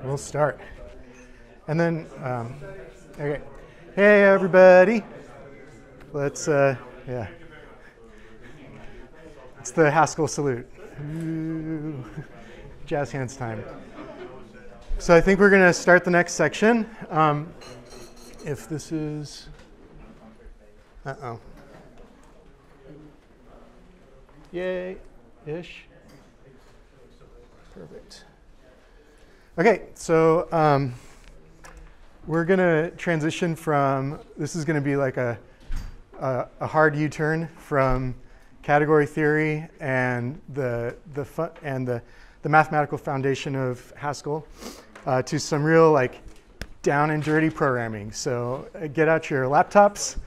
we'll start. And then, okay. Hey, everybody. Let's, yeah. It's the Haskell salute. Ooh. Jazz hands time. So I think we're going to start the next section. If this is, uh-oh. Yay-ish. Perfect. Okay, so we're going to transition from, this is going to be like a hard U-turn from category theory and the mathematical foundation of Haskell to some real like down and dirty programming. So get out your laptops,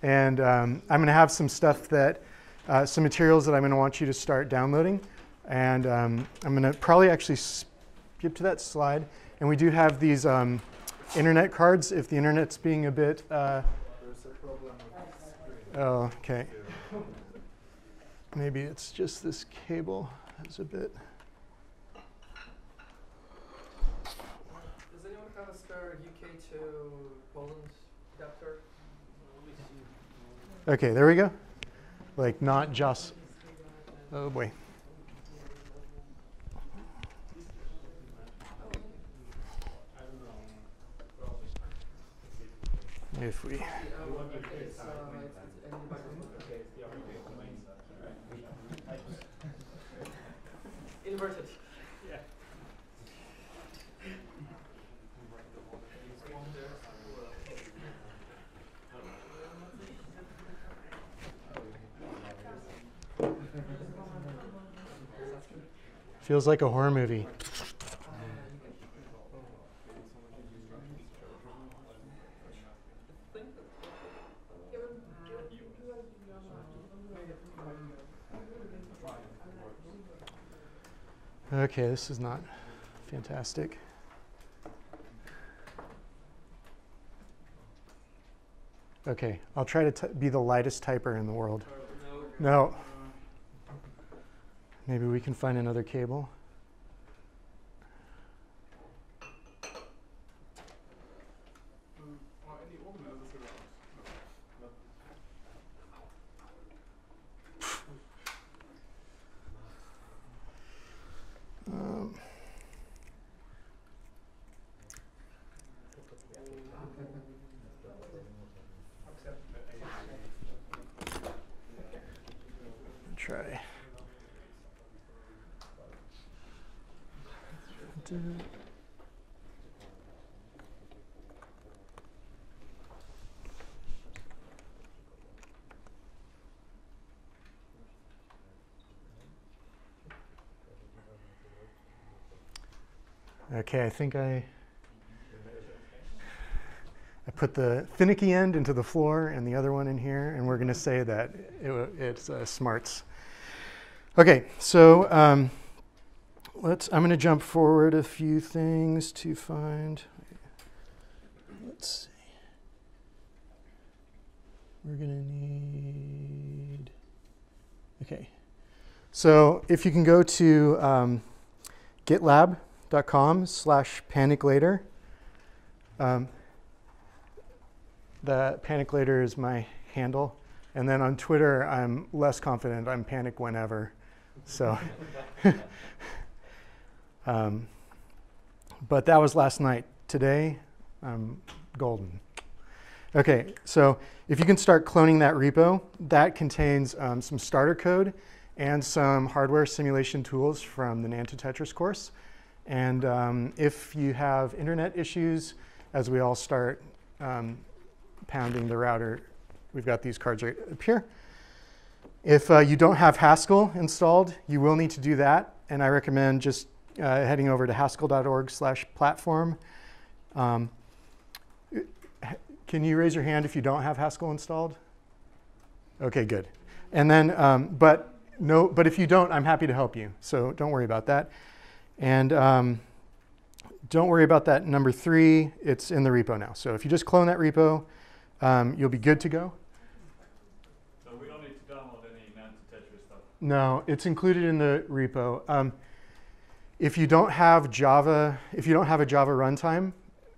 and I'm going to have some stuff that, some materials that I'm going to want you to start downloading. And I'm going to probably actually skip to that slide. And we do have these internet cards if the internet's being a bit... There's a problem with the screen. Oh, okay. Maybe it's just this cable is a bit... Does anyone have a spare UK to Poland adapter? Okay, there we go. Like not just... Oh, boy. If we... Inverted. Yeah. Feels like a horror movie. Okay, this is not fantastic. Okay, I'll try to be the lightest typer in the world. No. Maybe we can find another cable. Try. Okay, I think I put the finicky end into the floor and the other one in here, and we're going to say that it's smarts. Okay, so I'm going to jump forward a few things to find. Let's see. We're going to need. Okay, so if you can go to gitlab.com/paniclater. The paniclater is my handle, and then on Twitter I'm less confident. I'm panic whenever. So, but that was last night. Today, I'm golden. Okay, so if you can start cloning that repo, that contains some starter code and some hardware simulation tools from the NAND to Tetris course. And if you have internet issues, as we all start pounding the router, we've got these cards right up here. If you don't have Haskell installed, you will need to do that. And I recommend just heading over to haskell.org/platform. Can you raise your hand if you don't have Haskell installed? Okay, good. And then, but if you don't, I'm happy to help you. So don't worry about that. And don't worry about that number 3. It's in the repo now. So if you just clone that repo, you'll be good to go. So we don't need to download any NAND to Tetris stuff? No, it's included in the repo. If you don't have Java, if you don't have a Java runtime,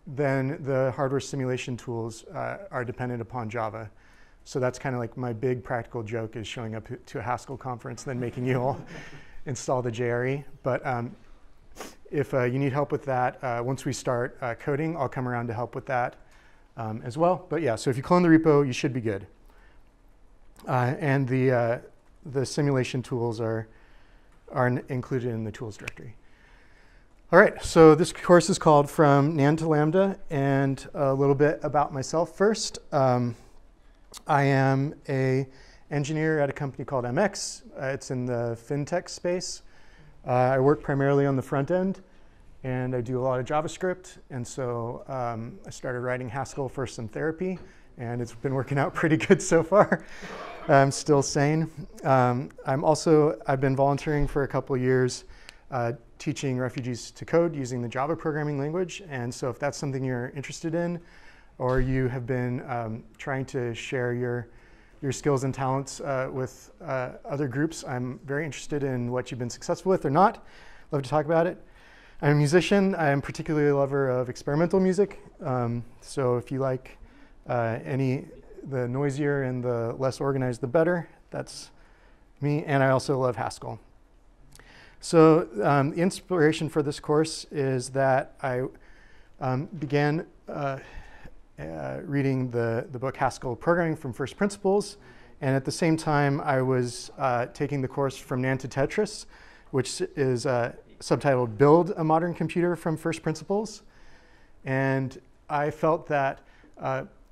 then the hardware simulation tools are dependent upon Java. So that's kind of like my big practical joke, is showing up to a Haskell conference, then making you all install the JRE. But if you need help with that, once we start coding, I'll come around to help with that as well. But yeah, so if you clone the repo, you should be good. And the simulation tools are included in the tools directory. All right, so this course is called From NAND to Lambda, and a little bit about myself first. I am an engineer at a company called MX. It's in the fintech space. I work primarily on the front end, and I do a lot of JavaScript. And so I started writing Haskell for some therapy, and it's been working out pretty good so far. I'm still sane. I've been volunteering for a couple of years teaching refugees to code using the Java programming language. And so if that's something you're interested in, or you have been trying to share your skills and talents with other groups, I'm very interested in what you've been successful with or not. Love to talk about it. I'm a musician. I'm particularly a lover of experimental music. So if you like the noisier and the less organized, the better. That's me. And I also love Haskell. So the inspiration for this course is that I began reading the book Haskell Programming from First Principles. And at the same time, I was taking the course From NAND to Tetris, which is subtitled Build a Modern Computer from First Principles. And I felt that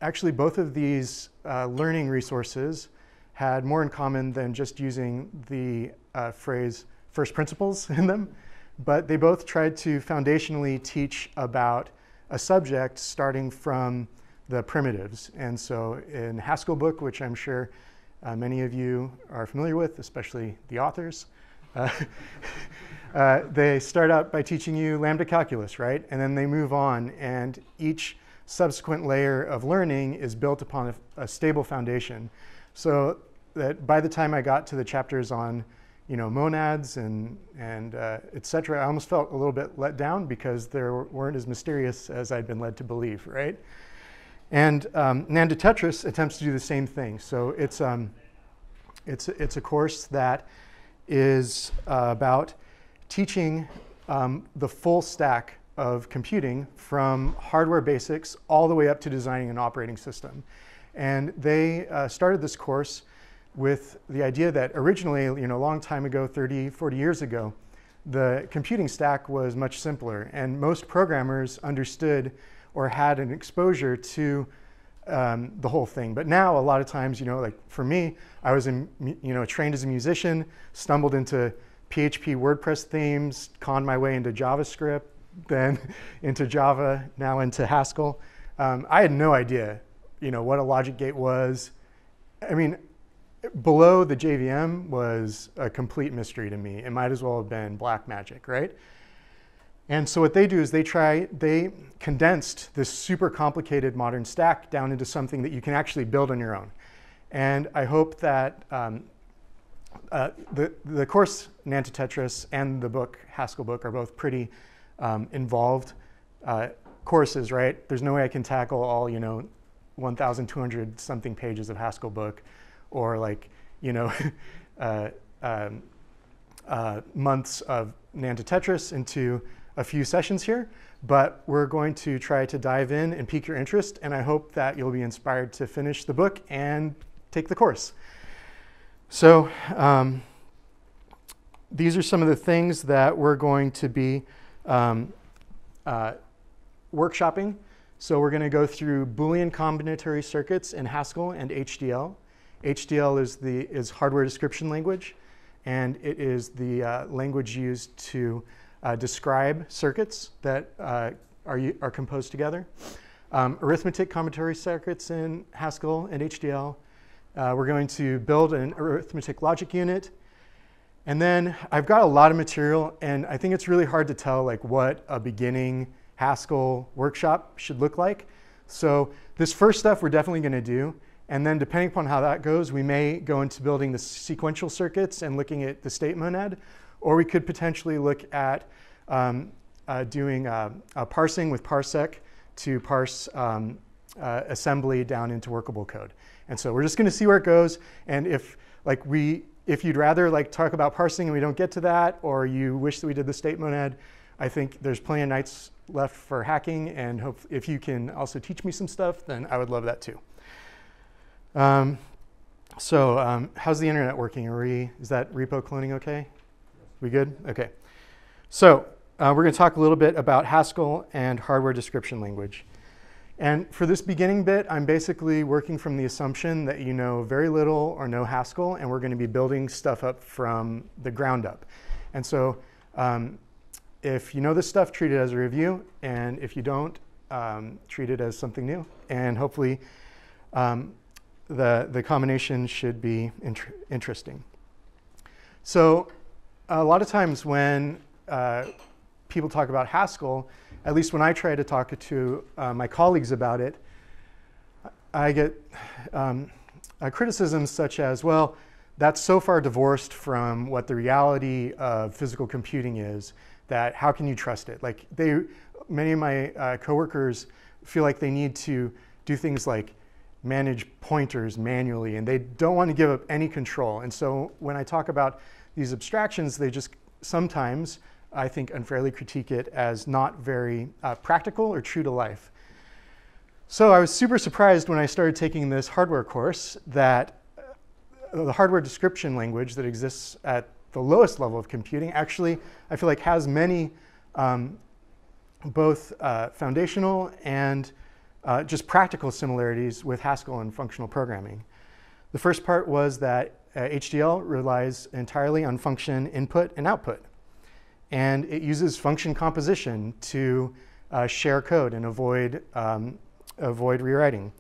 actually both of these learning resources had more in common than just using the phrase first principles in them, but they both tried to foundationally teach about a subject starting from the primitives. And so in Haskell book, which I'm sure many of you are familiar with, especially the authors, they start out by teaching you lambda calculus, right? And then they move on, and each subsequent layer of learning is built upon a stable foundation. So that by the time I got to the chapters on monads and et cetera, I almost felt a little bit let down because they weren't as mysterious as I'd been led to believe, right? And NAND to Tetris attempts to do the same thing. So it's a course that is about teaching the full stack of computing from hardware basics all the way up to designing an operating system. And they started this course with the idea that originally, a long time ago, 30, 40 years ago, the computing stack was much simpler, and most programmers understood or had an exposure to the whole thing. But now, a lot of times, like for me, I was trained as a musician, stumbled into PHP WordPress themes, conned my way into JavaScript, then into Java, now into Haskell. I had no idea, what a logic gate was. I mean, below the JVM was a complete mystery to me. It might as well have been black magic, right? And so what they do is they condensed this super complicated modern stack down into something that you can actually build on your own. And I hope that the course NAND to Tetris and the book Haskell book are both pretty involved courses, right? There's no way I can tackle all 1,200 something pages of Haskell book, or months of NAND to Tetris into a few sessions here. But we're going to try to dive in and pique your interest, and I hope that you'll be inspired to finish the book and take the course. So these are some of the things that we're going to be workshopping. So we're going to go through Boolean combinatory circuits in Haskell and HDL. HDL is hardware description language, and it is the language used to describe circuits that are composed together. Arithmetic combinatory circuits in Haskell and HDL. We're going to build an arithmetic logic unit. And then I've got a lot of material, and I think it's really hard to tell what a beginning Haskell workshop should look like. So this first stuff we're definitely going to do. And then depending upon how that goes, we may go into building the sequential circuits and looking at the state monad, or we could potentially look at doing parsing with parsec to parse assembly down into workable code. And so we're just going to see where it goes. And if you'd rather talk about parsing and we don't get to that, or you wish that we did the state monad, I think there's plenty of nights left for hacking. And if you can also teach me some stuff, then I would love that too. How's the internet working? Is that repo cloning okay? We good? Okay. So we're going to talk a little bit about Haskell and hardware description language. And for this beginning bit, I'm basically working from the assumption that you know very little or no Haskell, and we're going to be building stuff up from the ground up. And so if you know this stuff, treat it as a review. And if you don't, treat it as something new. And hopefully the combination should be interesting. So a lot of times when people talk about Haskell, at least when I try to talk to my colleagues about it, I get criticisms such as, well, that's so far divorced from what the reality of physical computing is that how can you trust it? Many of my coworkers feel like they need to do things like manage pointers manually, and they don't want to give up any control. And so when I talk about these abstractions, they just sometimes, I think, unfairly critique it as not very practical or true to life. So I was super surprised when I started taking this hardware course that the hardware description language that exists at the lowest level of computing actually, I feel like, has many both foundational and just practical similarities with Haskell and functional programming. The first part was that HDL relies entirely on function input and output. And it uses function composition to share code and avoid rewriting.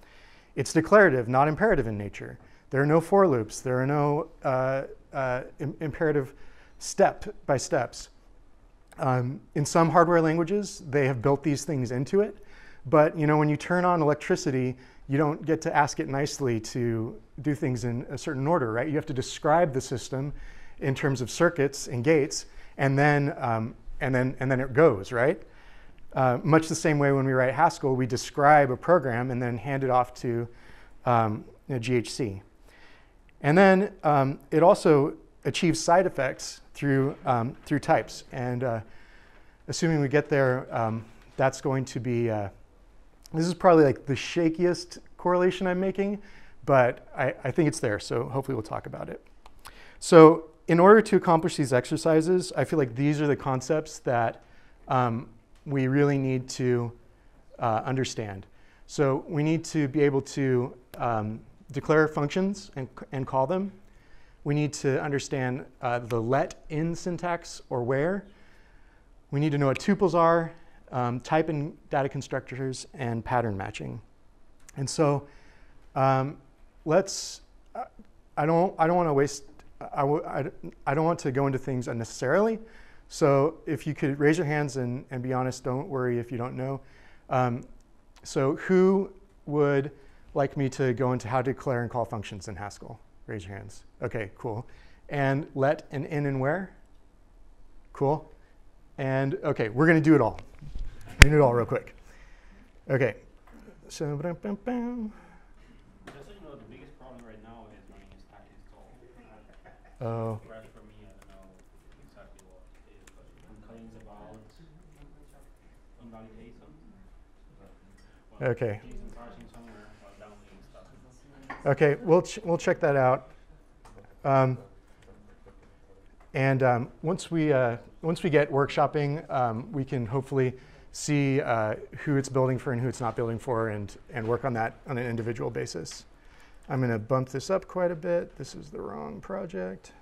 It's declarative, not imperative in nature. There are no for loops. There are no imperative step-by-steps. In some hardware languages, they have built these things into it. But when you turn on electricity, you don't get to ask it nicely to do things in a certain order, right? You have to describe the system in terms of circuits and gates, and then it goes, right? Much the same way when we write Haskell, we describe a program and then hand it off to GHC. And then it also achieves side effects through types. And assuming we get there, that's going to be, this is probably like the shakiest correlation I'm making, but I think it's there, so hopefully we'll talk about it. So in order to accomplish these exercises, I feel like these are the concepts that we really need to understand. So we need to be able to declare functions and call them. We need to understand the let in syntax, or where. We need to know what tuples are, type and data constructors, and pattern matching. And so let's, I don't want to waste, I don't want to go into things unnecessarily. So if you could raise your hands and be honest, don't worry if you don't know. So who would like me to go into how to declare and call functions in Haskell? Raise your hands. OK, cool. And let and in and where? Cool. And OK, we're going to do it all. We're going to do it all real quick. OK. So, Just so you know, the biggest problem right now is running a stack install. oh, Whereas for me, I don't know exactly what it is, but complaints about invalidate something. Well, OK. keys and parsing somewhere while downloading stuff. OK, we'll check that out. Once we get workshopping, we can hopefully see who it's building for and who it's not building for, and work on that on an individual basis. I'm going to bump this up quite a bit. This is the wrong project.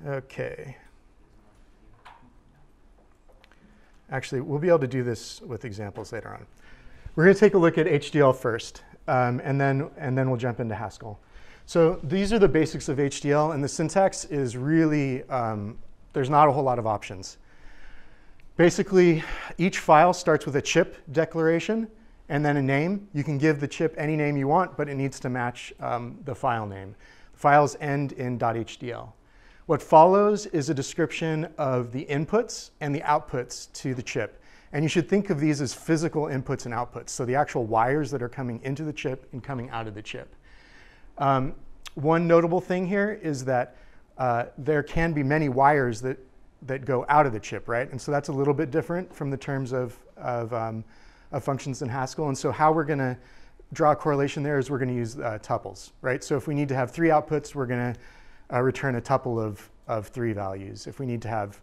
OK. Actually, we'll be able to do this with examples later on. We're going to take a look at HDL first, and then we'll jump into Haskell. So these are the basics of HDL, and the syntax is really, there's not a whole lot of options. Basically, each file starts with a chip declaration and then a name. You can give the chip any name you want, but it needs to match the file name. The files end in .hdl. What follows is a description of the inputs and the outputs to the chip. And you should think of these as physical inputs and outputs, so the actual wires that are coming into the chip and coming out of the chip. One notable thing here is that there can be many wires that go out of the chip, right? And so that's a little bit different from the terms of functions in Haskell. And so how we're going to draw a correlation there is we're going to use tuples, right? So if we need to have 3 outputs, we're going to return a tuple of 3 values. If we need to have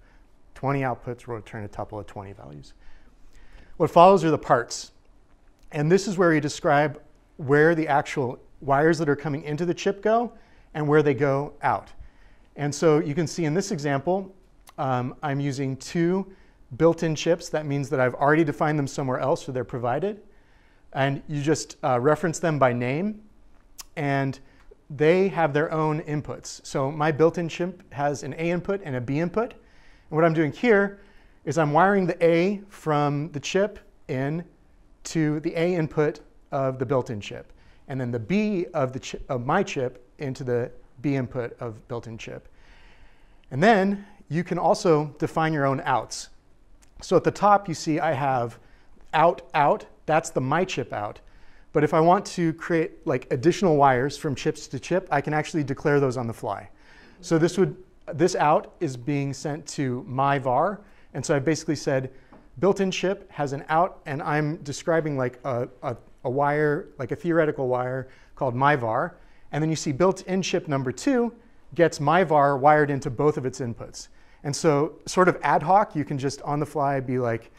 20 outputs, we'll return a tuple of 20 values. What follows are the parts. And this is where we describe where the actual wires that are coming into the chip go and where they go out. And so you can see in this example, I'm using 2 built-in chips. That means that I've already defined them somewhere else, so they're provided. And you just reference them by name, and they have their own inputs. So my built-in chip has an A input and a B input. And what I'm doing here is I'm wiring the A from the chip in to the A input of the built-in chip, and then the B of my chip into the B input of built-in chip. And then you can also define your own outs. So at the top, you see I have out, out. That's the my chip out. But if I want to create like additional wires from chips to chip, I can actually declare those on the fly. So this out is being sent to my var. And so I basically said, built-in chip has an out, and I'm describing like a wire, like a theoretical wire called my var. And then you see built-in chip number 2 gets my var wired into both of its inputs. And so sort of ad hoc, you can just on the fly be like,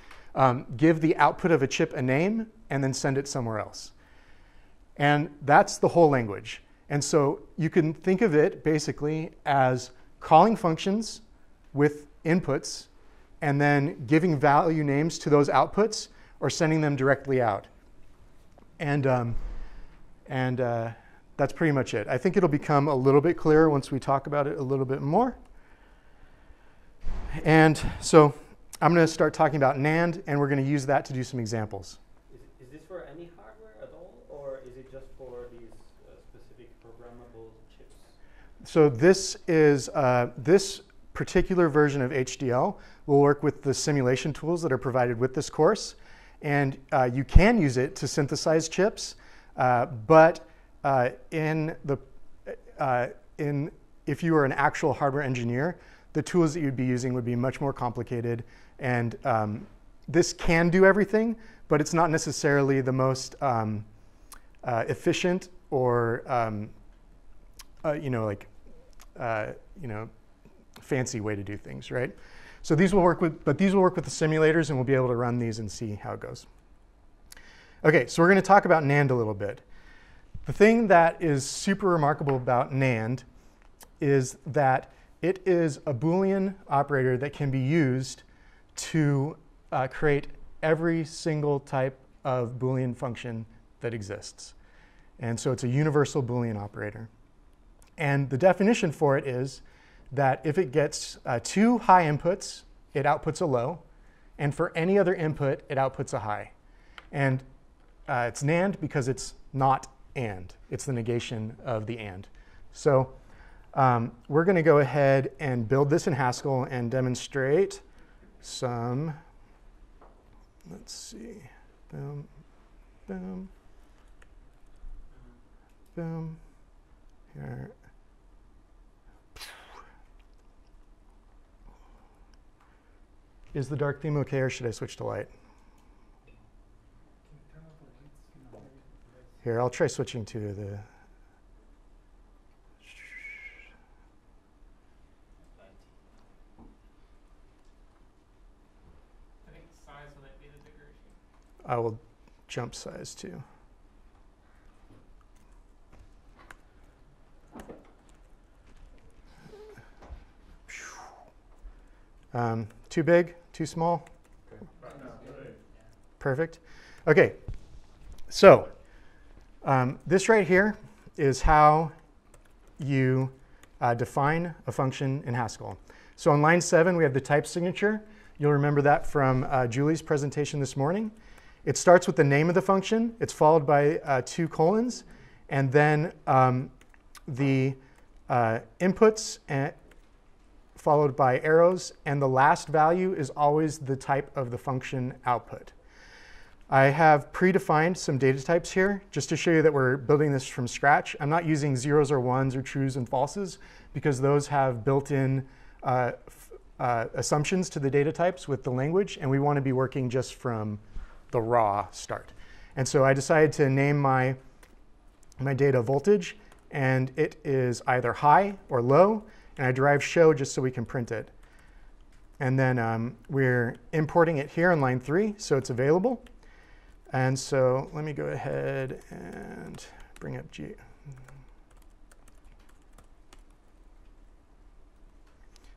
give the output of a chip a name and then send it somewhere else. And that's the whole language. And so you can think of it basically as calling functions with inputs and then giving value names to those outputs or sending them directly out. And that's pretty much it. I think it'll become a little bit clearer once we talk about it a little bit more. And so I'm going to start talking about NAND, and we're going to use that to do some examples. Is this for any hardware at all, or is it just for these specific programmable chips? So this is this particular version of HDL will work with the simulation tools that are provided with this course. And you can use it to synthesize chips, but if you were an actual hardware engineer, the tools that you'd be using would be much more complicated. And this can do everything, but it's not necessarily the most efficient or fancy way to do things, right? So these will work with the simulators, and we'll be able to run these and see how it goes. Okay, so we're going to talk about NAND a little bit. The thing that is super remarkable about NAND is that it is a Boolean operator that can be used to create every single type of Boolean function that exists. And so it's a universal Boolean operator. And the definition for it is that if it gets 2 high inputs, it outputs a low. And for any other input, it outputs a high. And it's NAND because it's not AND. It's the negation of the AND. So we're going to go ahead and build this in Haskell and demonstrate some, let's see, boom, boom, boom, here. Is the dark theme OK, or should I switch to light? Here, I'll try switching to the... I think size might be the bigger issue. I will jump size too. Too big? Too small? Perfect. OK. So this right here is how you define a function in Haskell. So on line 7, we have the type signature. You'll remember that from Julie's presentation this morning. It starts with the name of the function. It's followed by 2 colons. And then the inputs followed by arrows, and the last value is always the type of the function output. I have predefined some data types here just to show you that we're building this from scratch. I'm not using zeros or ones or trues and falses because those have built-in assumptions to the data types with the language, and we want to be working just from the raw start. And so I decided to name my data voltage, and it is either high or low, and I derive show just so we can print it. And then we're importing it here on line 3, so it's available. And so let me go ahead and bring up G.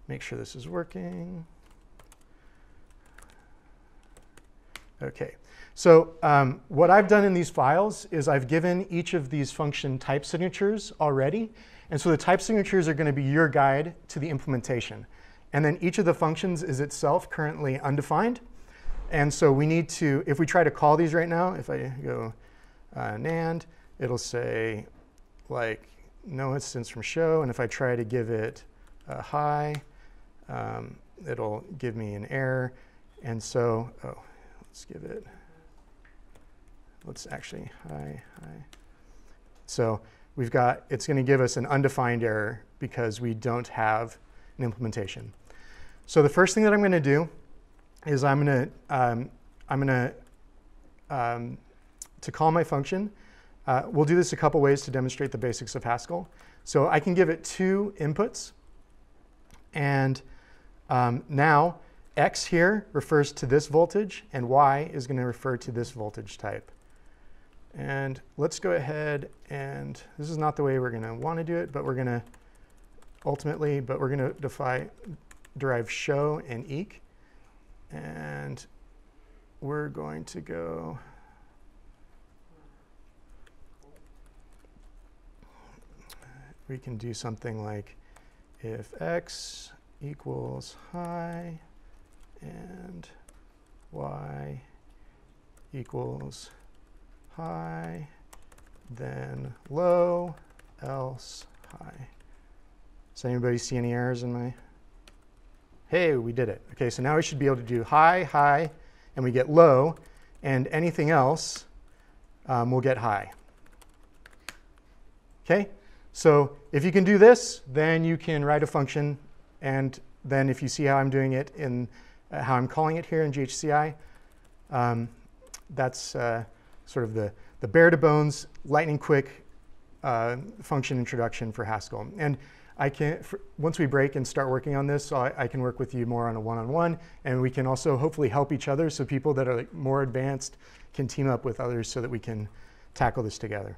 Make sure this is working. OK. So what I've done in these files is I've given each of these function type signatures already. And so the type signatures are going to be your guide to the implementation. And then each of the functions is itself currently undefined. And so we need to, if we try to call these right now, if I go NAND, it'll say like no instance from show. And if I try to give it a high, it'll give me an error. And so, let's give it, let's actually high. So we've got, it's going to give us an undefined error because we don't have an implementation. So the first thing that I'm going to do is to call my function. We'll do this a couple ways to demonstrate the basics of Haskell. So I can give it 2 inputs. And now X here refers to this voltage, and Y is going to refer to this voltage type. And let's go ahead, and this is not the way we're going to want to do it, but we're going to ultimately, but we're going to derive show and eq. And we're going to go we can do something like if X equals high and Y equals high, then low, else high. Does anybody see any errors in my? Hey, we did it. OK, so now we should be able to do high, high, and we get low, and anything else we'll get high. OK, so if you can do this, then you can write a function, and then if you see how I'm doing it in how I'm calling it here in GHCI, that's sort of the bare to bones, lightning quick function introduction for Haskell. And I can, once we break and start working on this, I can work with you more on a one-on-one, and we can also hopefully help each other so people that are like more advanced can team up with others so that we can tackle this together.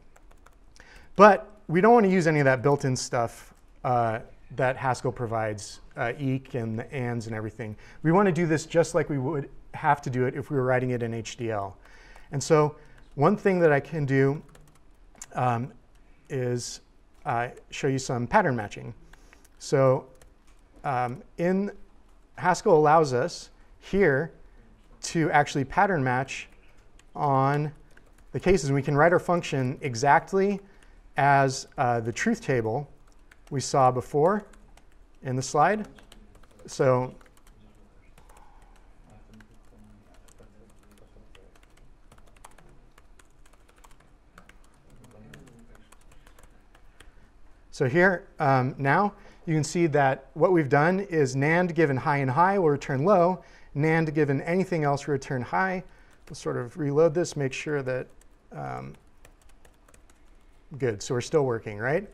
But we don't want to use any of that built-in stuff that Haskell provides, eq and the ands and everything. We want to do this just like we would have to do it if we were writing it in HDL. And so one thing that I can do is show you some pattern matching. So in Haskell allows us here to actually pattern match on the cases. And we can write our function exactly as the truth table we saw before in the slide. So here, now, you can see that what we've done is NAND given high and high will return low. NAND given anything else will return high. We'll sort of reload this, make sure that, good, so we're still working, right?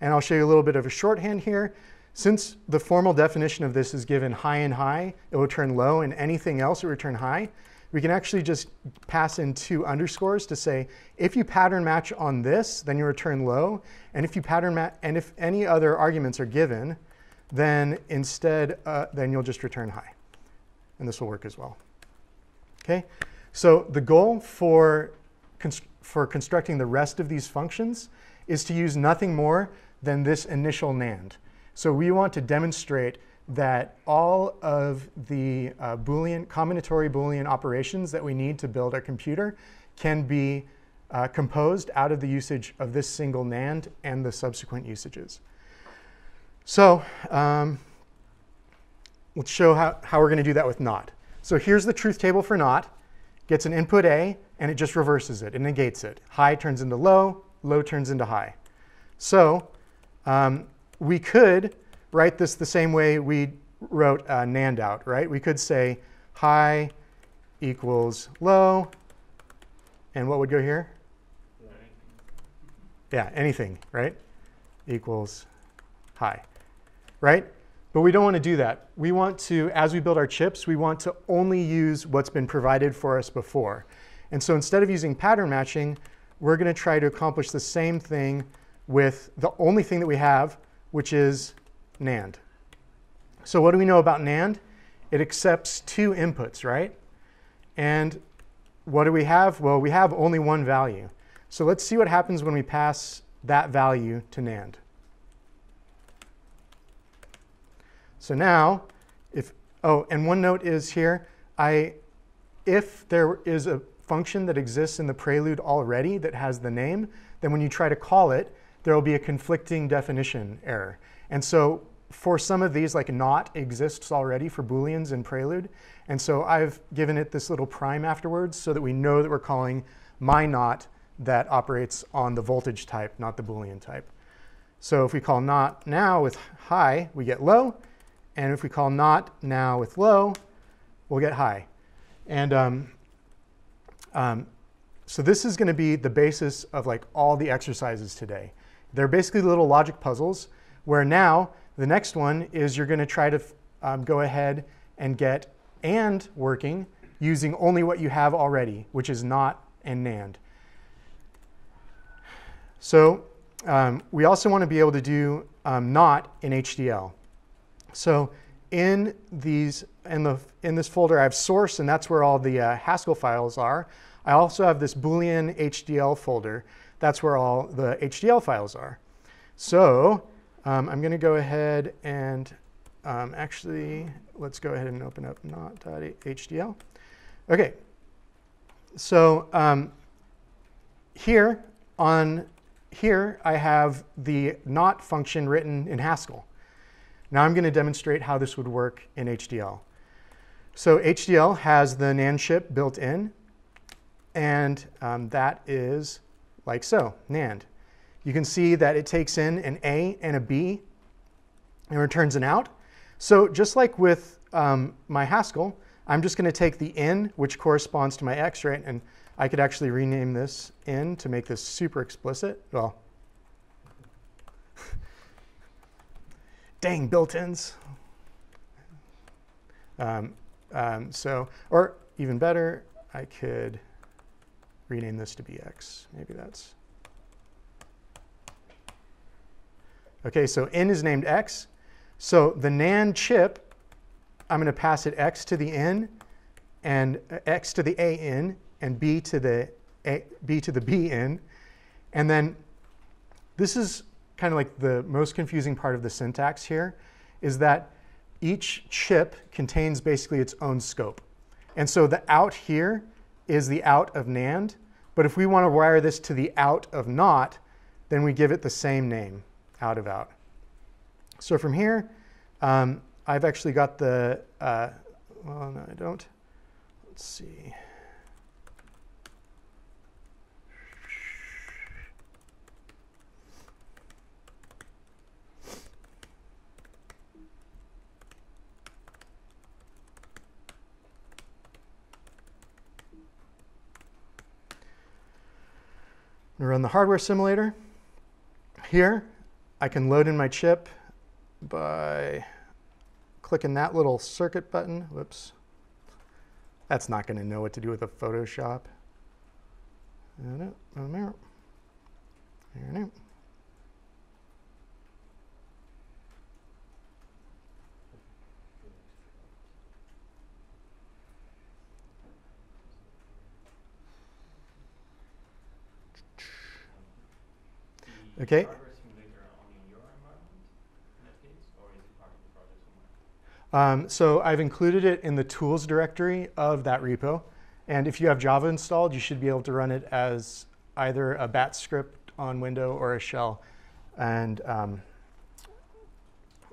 And I'll show you a little bit of a shorthand here. Since the formal definition of this is given high and high, it will return low, and anything else will return high. We can actually just pass in 2 underscores to say, if you pattern match on this, then you return low. And if you pattern match, and if any other arguments are given, then instead, then you'll just return high. And this will work as well. OK? So the goal for constructing the rest of these functions is to use nothing more than this initial NAND. So we want to demonstrate that all of the combinatory Boolean operations that we need to build our computer can be composed out of the usage of this single NAND and the subsequent usages. So let's show how we're going to do that with not. So here's the truth table for not. Gets an input A, and it just reverses it. It negates it. High turns into low. Low turns into high. So we could write this the same way we wrote NAND out, right? We could say high equals low. And what would go here? Yeah, anything, right? Equals high, right? But we don't want to do that. We want to, as we build our chips, we want to only use what's been provided for us before. And so instead of using pattern matching, we're going to try to accomplish the same thing with the only thing that we have, which is NAND. So what do we know about NAND? It accepts 2 inputs, right? And what do we have? Well, we have only one value. So let's see what happens when we pass that value to NAND. So now, and one note is here, if there is a function that exists in the prelude already that has the name, then when you try to call it, there will be a conflicting definition error. And so for some of these, like not exists already for Booleans in prelude. And so I've given it this little prime afterwards so that we know that we're calling my not that operates on the voltage type, not the Boolean type. So if we call not now with high, we get low. And if we call not now with low, we'll get high. And so this is going to be the basis of like all the exercises today. They're basically little logic puzzles where now the next one is you're going to try to go ahead and get AND working using only what you have already, which is not and NAND. So we also want to be able to do not in HDL. So in this folder, I have source, and that's where all the Haskell files are. I also have this Boolean HDL folder. That's where all the HDL files are. So I'm going to go ahead and actually, let's go ahead and open up not.hdl. OK. So here I have the not function written in Haskell. Now I'm going to demonstrate how this would work in HDL. So HDL has the NAND chip built in, and that is like so, NAND. You can see that it takes in an A and a B and returns an out. So just like with my Haskell, I'm just going to take the in, which corresponds to my X, right? And I could actually rename this in to make this super explicit. Well, dang built-ins. Or even better, I could rename this to bx. Maybe that's. OK, so in is named x. So the NAND chip, I'm going to pass it x to the in, and x to the a in, and b to the b in. And then this is kind of like the most confusing part of the syntax here, is that each chip contains basically its own scope. And so the out here is the out of NAND. But if we want to wire this to the out of not, then we give it the same name, out of out. So from here, I've actually got the, well, no, I don't. Let's see. I'm going to run the hardware simulator. Here, I can load in my chip by clicking that little circuit button. Whoops. That's not going to know what to do with a Photoshop. OK. Hardware simulator only in your environment in that case, or is it part of the project somewhere? So I've included it in the tools directory of that repo. And if you have Java installed, you should be able to run it as either a bat script on window or a shell. And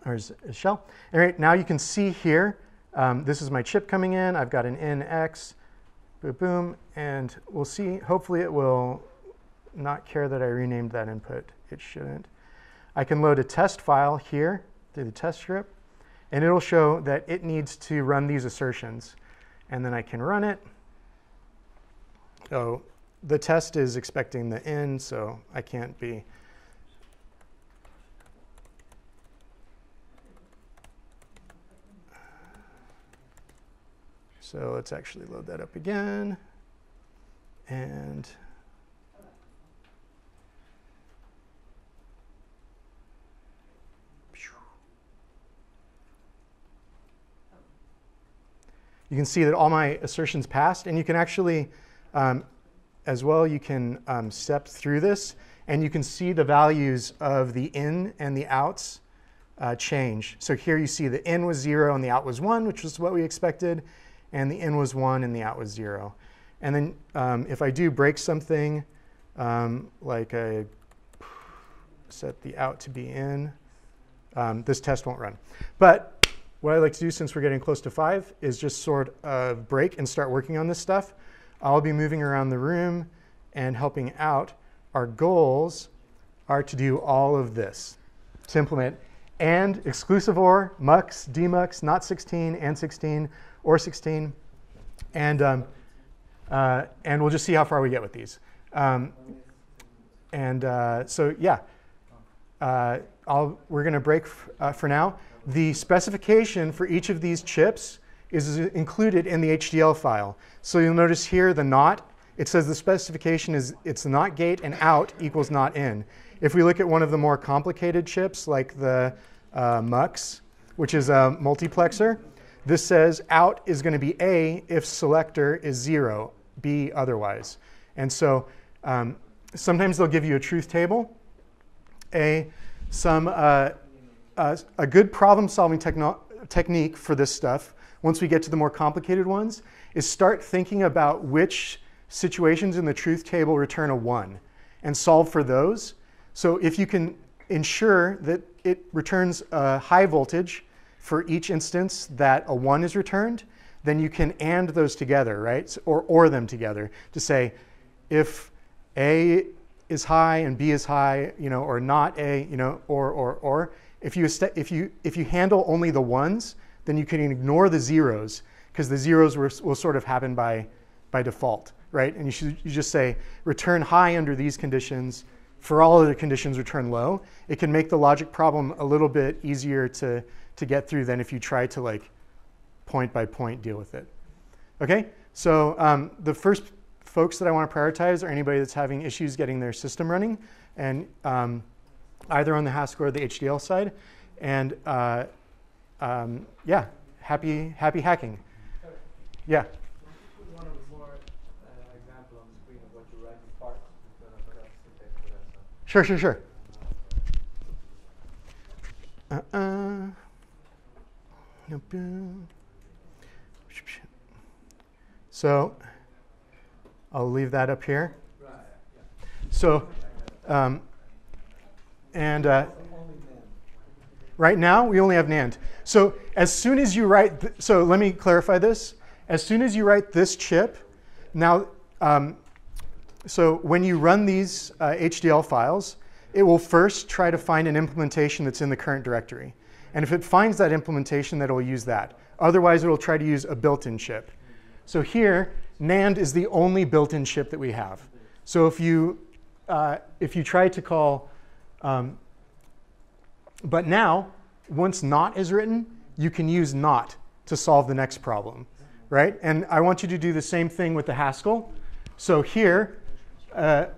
or a shell. All right, now you can see here, this is my chip coming in. I've got an NX, boom, boom, and we'll see. Hopefully it will not care that I renamed that input. It shouldn't. I can load a test file here through the test script, and it'll show that it needs to run these assertions. And then I can run it. Oh, the test is expecting the in, so I can't be. So let's actually load that up again. And you can see that all my assertions passed. And you can actually, as well, you can step through this. And you can see the values of the in and the outs change. So here you see the in was 0 and the out was 1, which was what we expected. And the in was 1 and the out was 0. And then if I do break something, like I set the out to be in, this test won't run. But what I like to do, since we're getting close to 5, is just sort of break and start working on this stuff. I'll be moving around the room and helping out. Our goals are to do all of this, to implement and exclusive OR, mux, demux, not 16, and 16, or 16. And we'll just see how far we get with these. So yeah, we're going to break for now. The specification for each of these chips is included in the HDL file. So you'll notice here the not, it says the specification is it's the not gate and out equals not in. If we look at one of the more complicated chips like the MUX, which is a multiplexer, this says out is going to be A if selector is 0, B otherwise. And so sometimes they'll give you a truth table. A good problem-solving technique for this stuff, once we get to the more complicated ones, is start thinking about which situations in the truth table return a 1 and solve for those. So if you can ensure that it returns a high voltage for each instance that a 1 is returned, then you can AND those together, right? Or them together to say if A is high and B is high, or not A, or. If you handle only the 1s, then you can ignore the 0s, because the 0s will sort of happen by default, right? And you just say return high under these conditions. For all other conditions, return low. It can make the logic problem a little bit easier to get through than if you try to like point by point deal with it. Okay, so the first folks that I want to prioritize are anybody that's having issues getting their system running, and either on the Haskell or the HDL side. And yeah, happy hacking. Yeah. One more example on the screen of what you write in Spark. Sure. So I'll leave that up here. So right now we only have NAND. So as soon as you write, so let me clarify this. As soon as you write this chip, now, so when you run these HDL files, it will first try to find an implementation that's in the current directory. And if it finds that implementation, then it will use that. Otherwise, it will try to use a built-in chip. So here, NAND is the only built-in chip that we have. So if you try to call, but now, once not is written, you can use not to solve the next problem, right? And I want you to do the same thing with the Haskell. So here,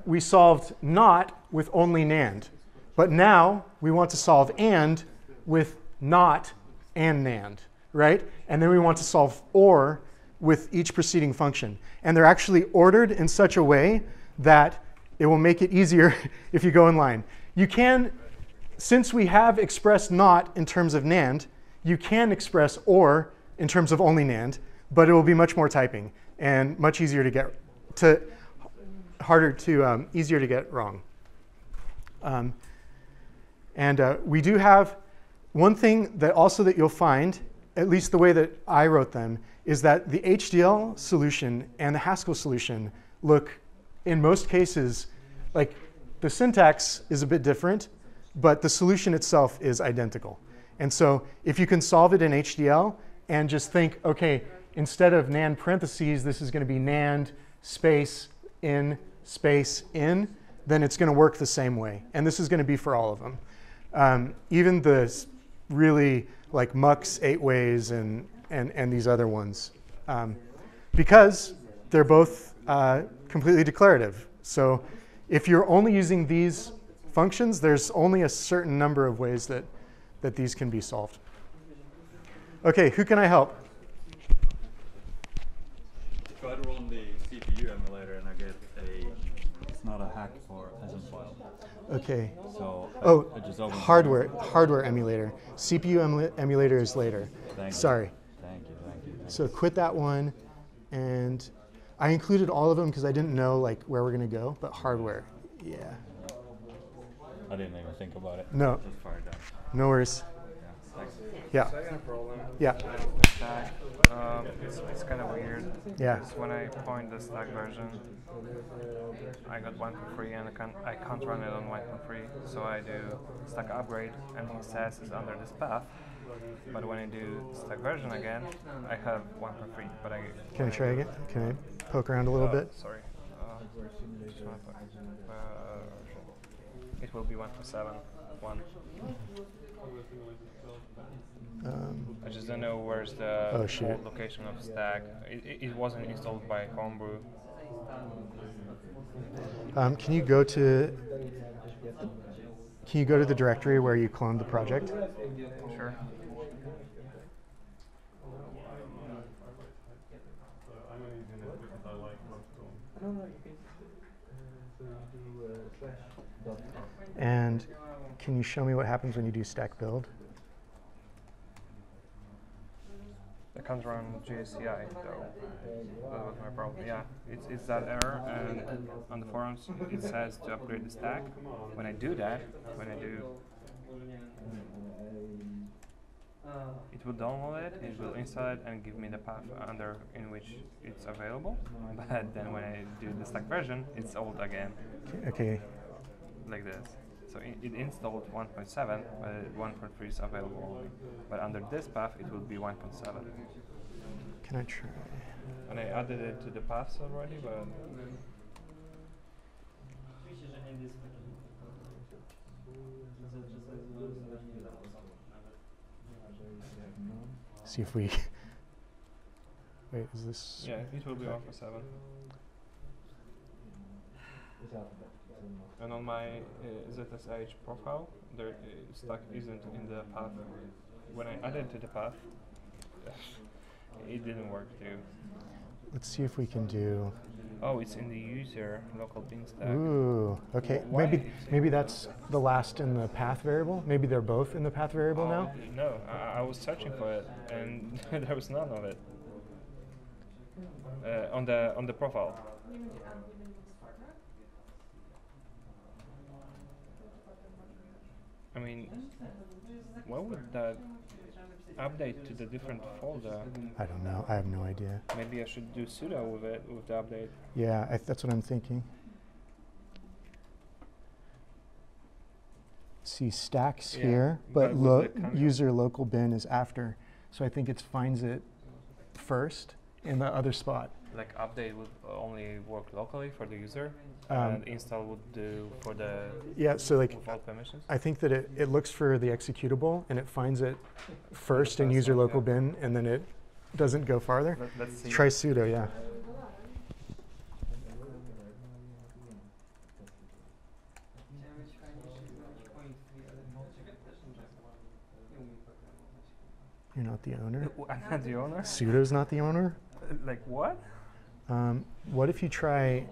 we solved not with only NAND. But now, we want to solve AND with not and NAND, right? And then we want to solve OR with each preceding function. And they're actually ordered in such a way that it will make it easier if you go in line. You can, since we have expressed not in terms of NAND, you can express OR in terms of only NAND, but it will be much more typing and much easier to get, easier to get wrong. We do have, one thing that also that you'll find, at least the way that I wrote them, is that the HDL solution and the Haskell solution look, in most cases, like the syntax is a bit different, but the solution itself is identical. And so if you can solve it in HDL and just think, OK, instead of NAND parentheses, this is going to be NAND space in, then it's going to work the same way. And this is going to be for all of them. Even the really like MUX 8 ways and these other ones. Because they're both completely declarative. So if you're only using these functions, there's only a certain number of ways that these can be solved. OK, who can I help? If I run the CPU emulator and I get it's not a hack for SM file. OK. So I just open hardware emulator. CPU emulator is later. Sorry. Thank you. So quit that one. And I included all of them because I didn't know like where we're going to go. But hardware, yeah. I didn't even think about it. No. Just fired that. No worries. Yeah, thanks. Yeah. So I got a problem. Yeah. Stack. It's kind of weird. Yeah. Because when I point the stack version, I got 1.3 and I can't run it on 1.3. So I do stack upgrade and he says it's under this path. But when I do stack version again, I have 1.3. But Can I try again? Can I poke around a little bit? Sorry. It will be 1.7. 1. I just don't know where's the old location of stack. It wasn't installed by Homebrew. Can you go to the directory where you cloned the project? Sure. And can you show me what happens when you do stack build? I can't run GSCI though. That was my problem. Yeah, it's that error, and on the forums it says to upgrade the stack. When I do that, it will download it, it will install it, and give me the path under in which it's available. But then when I do the stack version, it's old again. Okay. Like this. So it installed 1.7, but 1.3 is available only. But under this path, it will be 1.7. Can I try? And I added it to the paths already, but see if we. Wait, is this? yeah, it will be 1.7. And on my ZSH profile, the stack isn't in the path. When I added to the path, it didn't work too. Let's see if we can do. Oh, it's in the user local bin stack. Ooh, okay. Why? Maybe that's the last in the path variable. Maybe they're both in the path variable now. No, I was searching for it, and there was none of it on the profile. I mean, why would that update to the different folder? I don't know. I have no idea. Maybe I should do sudo with it, with the update. Yeah, that's what I'm thinking. See, stacks here, but user local bin is after. So I think it finds it first in the other spot. Like update would only work locally for the user, and install would do for the so like without permissions. I think that it looks for the executable and it finds it first in user local bin, and then it doesn't go farther. Let's see. Try sudo, yeah. You're not the owner? I'm not the owner? Sudo's not the owner? Like what? What if you try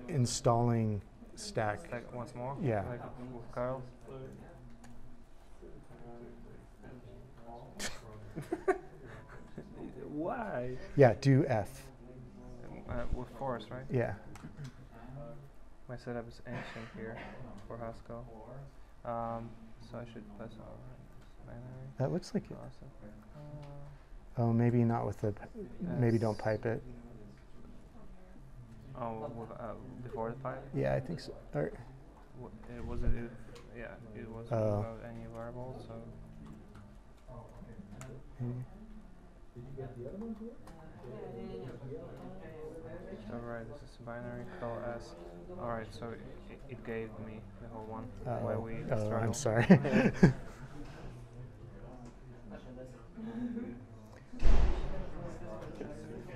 installing stack? Like once more? Yeah. Like with Carl? Why? Yeah, do F. With force, right? Yeah. My setup is ancient here for Haskell. So I should press R. binary. That looks like it. Awesome. Oh, maybe not with the, maybe don't pipe it. Oh, before the pipe? Yeah, I think so. Or, Was it? Yeah, it was without any variable. So. maybe. Alright, this is binary call S. Alright, so it gave me the whole one while we Oh, struggle. I'm sorry.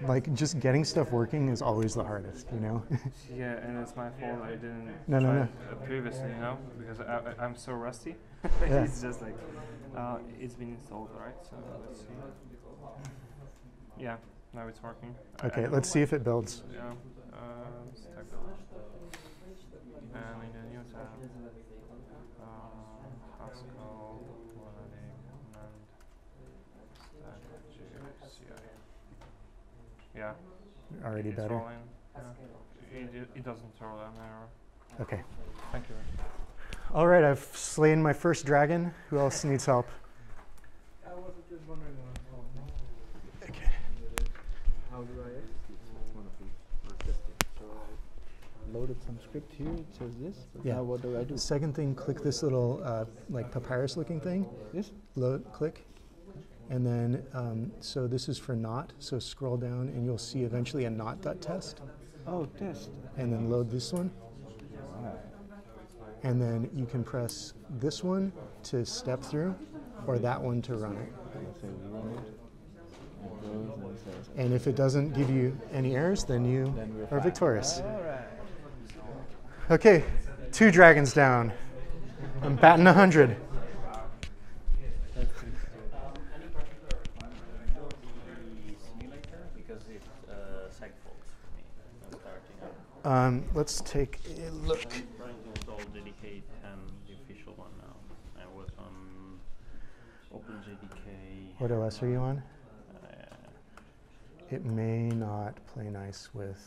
Like, just getting stuff working is always the hardest, you know? Yeah, and it's my fault I didn't No, no, try no. it previously, you know, because I'm so rusty. Yeah. It's just like, it's been installed, right? So let's see. Yeah, now it's working. Okay, let's see if it builds. Yeah, stack build. And in the new tab, Haskell, Monadic, NAND, stack, GCI. Yeah. Already It's better. rolling. Yeah. It doesn't throw an error. Okay. Thank you. All right, I've slain my first dragon. Who else needs help? I was just wondering what it's called. Okay. How do I execute? So I loaded some script here. It says this. But Yeah. now what do I do? The second thing, click this little like papyrus-looking thing. This? Load, click. And then, so this is for not. So scroll down, and you'll see eventually a not.test. Oh, test. And then load this one. And then you can press this one to step through, or that one to run it. So we run it. It goes and it says. And if it doesn't give you any errors, then you Then we're are fine. victorious. All right. Okay, 2 dragons down. I'm batting 100. Simulator because it segfolds for me. I'm starting up. Let's take a look. I'm trying to install Dedicate and the official one now. I was on OpenJDK. What OS are you on? Uh, It may not play nice with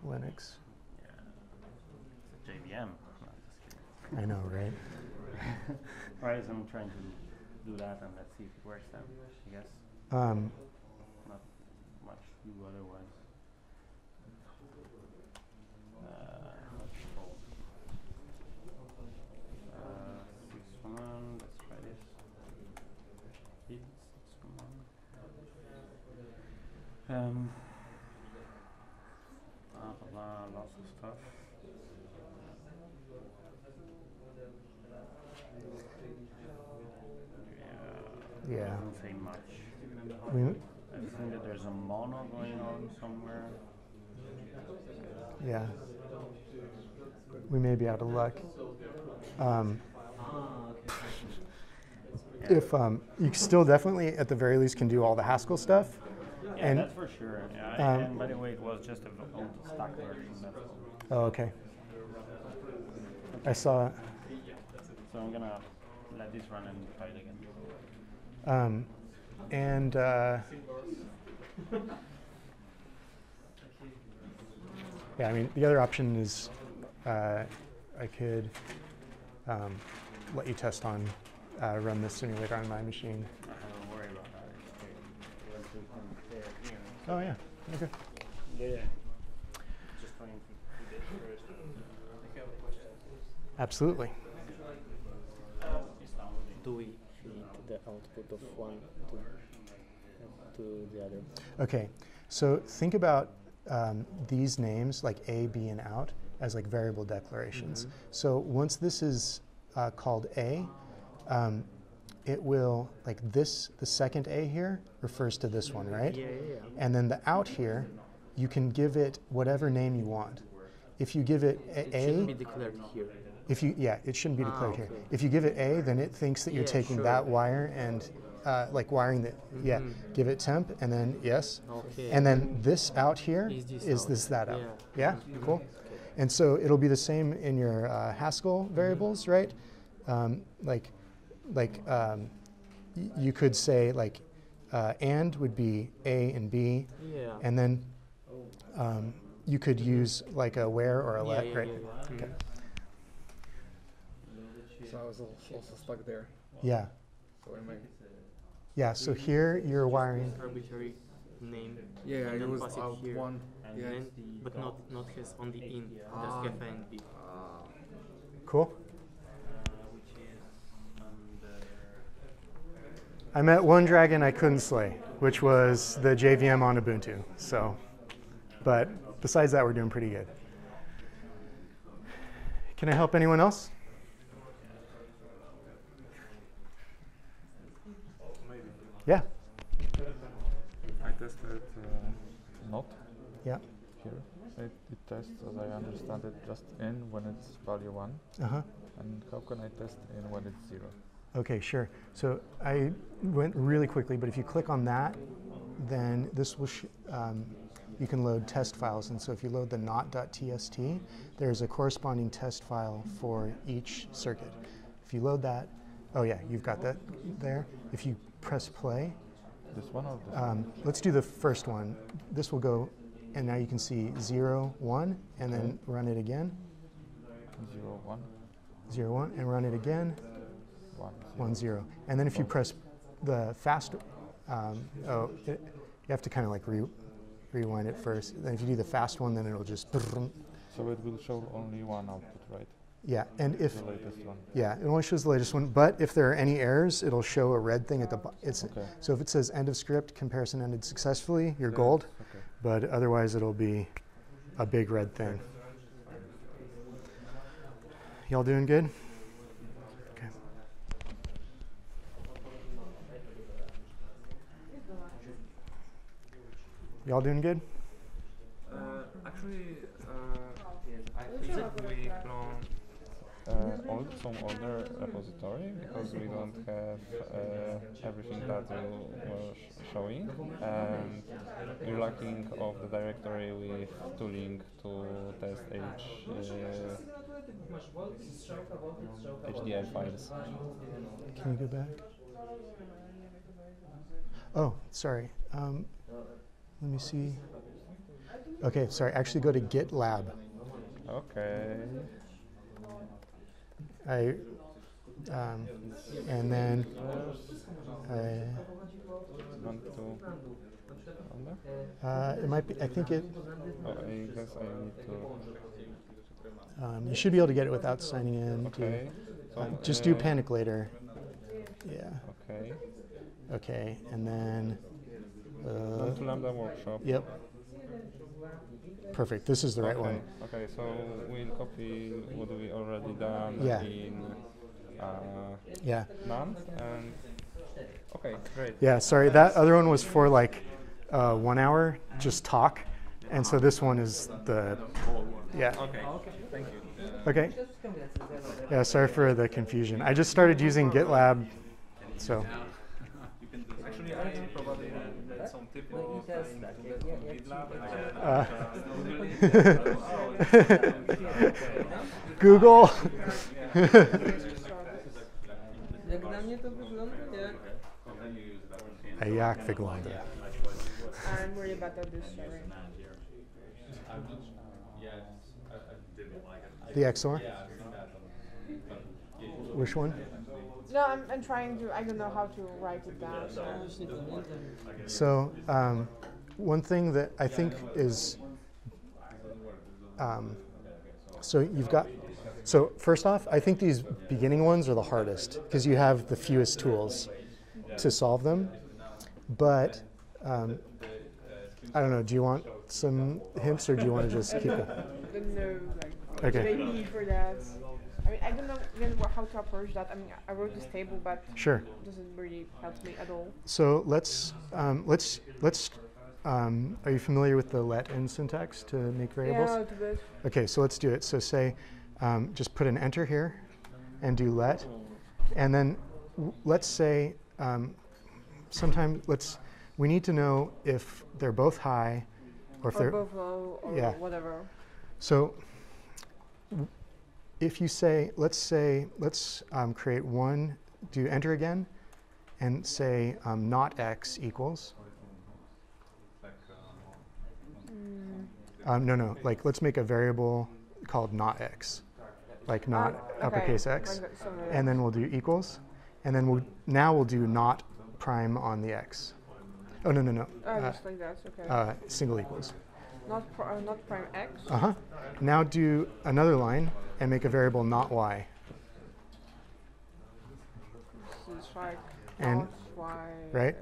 Linux. yeah, it's a JVM. No, just kidding. I know, right? Right, so I'm trying to do that and let's see if it works then, I guess. Not much to do otherwise. Six from one, let's try this. Hit 6 from one. Blah blah blah, lots of stuff. Yeah. Doesn't say much. We, I think that there's a mono going on somewhere. yeah. We may be out of luck. If you still definitely, at the very least, can do all the Haskell stuff. Yeah, And that's for sure. Yeah, and by the way, it was just an old stock version. That's all. oh, okay. I saw. So I'm gonna let this run and try it again. And yeah, I mean, the other option is I could let you test on run this simulator on my machine. Don't worry about that. It's okay. Oh yeah. Okay. Yeah. Just trying to do this first. Absolutely. Do we feed the output of one to the other? Okay. So think about these names like A, B, and out as like variable declarations. So once this is called A, it will, like this, the second A here refers to this one, right? Yeah. And then the out here, you can give it whatever name you want. If you give it It A, shouldn't be declared here. if you, yeah, it shouldn't be declared here. Okay. If you give it A, then it thinks that you're Yeah, taking sure. that wire and like wiring that, yeah, give it temp and then yes. Okay. And then this out here Is this is out? this that out. Yeah. Yeah, cool. And so it'll be the same in your Haskell variables, right? You could say like and would be A and B, Yeah. and then you could use like a where or a let, right? Yeah. Okay. So I was also stuck there. Yeah. So am I? Yeah, so here you're wiring. Arbitrary name. Yeah, and it then was pass it here. one. And Yeah. Then, but not has on the in. Just F and B. Cool. which is under I met one dragon I couldn't slay, which was the JVM on Ubuntu. So, but besides that, we're doing pretty good. Can I help anyone else? Yeah. I tested not Yeah. here. It tests, as I understand it, just in when it's value 1. Uh-huh. And how can I test in when it's 0? Okay, sure. So I went really quickly, but if you click on that, then this will you can load test files. And so if you load the not.tst, there's a corresponding test file for each circuit. If you load that, oh yeah, you've got that there. If you press play, This one or this one? let's do the first one. This will go, and now you can see 0, 1, and then run it again. 0, 1, 0, 1, and run it again. 1, 1, 0. And then if you press the fast, you have to kind of like rewind it first. Then if you do the fast one, then it'll just, So it will show only one output, right? yeah. And if, The latest one. yeah, it only shows the latest one. But if there are any errors, it'll show a red thing at the bottom. Okay. So if it says end of script, comparison ended successfully, you're Then gold. Okay. But otherwise, it'll be a big red thing. Y'all doing good? Okay. Y'all doing good? Actually, I think we clone. Some older repository because we don't have everything that you were showing, and we're lacking of the directory with tooling to test HDL files. Can we go back? Oh, sorry. Let me see. Okay, sorry. Actually, go to GitLab. Okay. And then Want to on there? it might be. I think it. Oh, I guess I need to. You should be able to get it without signing in. Okay. Just do panic later. Yeah. Okay. Okay, and then. Go to Lambda workshop. Yep. Perfect. This is the right one. Okay, so we'll copy what we already done Yeah. in Yeah. NAND, and okay, great. Yeah. Sorry, that other one was for like 1 hour, just talk, and so this one is the. Yeah. Okay, thank you. Okay. Yeah. Sorry for the confusion. I just started using GitLab, so. Actually, I can probably get some tip of GitLab. Google. Jak na mnie to wygląda, jak... A jak wygląda? I'm worried about that this sorry. The XOR? Which one? No, I'm trying to, I don't know how to write it down. So one thing that I think is, so you've got, so first off, I think these beginning ones are the hardest because you have the fewest tools to solve them. But I don't know, do you want some hints or do you want to just keep it? I don't know, like, Okay. what they need for that. I mean, I don't know again how to approach that. I mean, I wrote this table, but Sure. it doesn't really help me at all. So let's are you familiar with the let in syntax to make variables? Yeah, to bit. Okay, so let's do it. So say, just put an enter here and do let. And then let's say, we need to know if they're both high or if Or they're, both low, or yeah. whatever. So if you say, let's create one, do enter again, and say not x equals. No, like let's make a variable called not x, like not Okay, uppercase x, like that, somewhere and then else. we'll do equals, And then now we'll do not prime on the x. Oh, no, no, no. Just like that, okay. Single equals. Not prime x. Uh-huh. Now do another line and make a variable not y. It's like And- not y. right?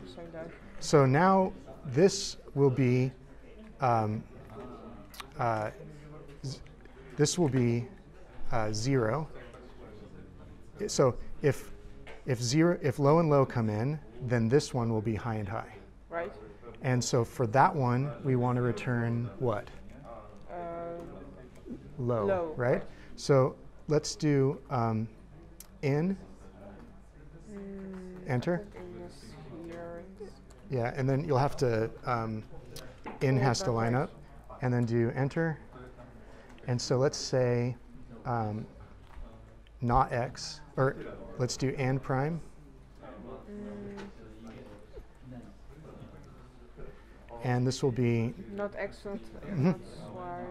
Just like that. So now this will be this will be 0. So if low and low come in, then this one will be high and high. Right. And so for that one, we want to return what? Low, right? So let's do in, enter. Yeah, and then you'll have to, in has to line up, and then do enter. And so let's say not x, or let's do and prime. And this will be not x, not y.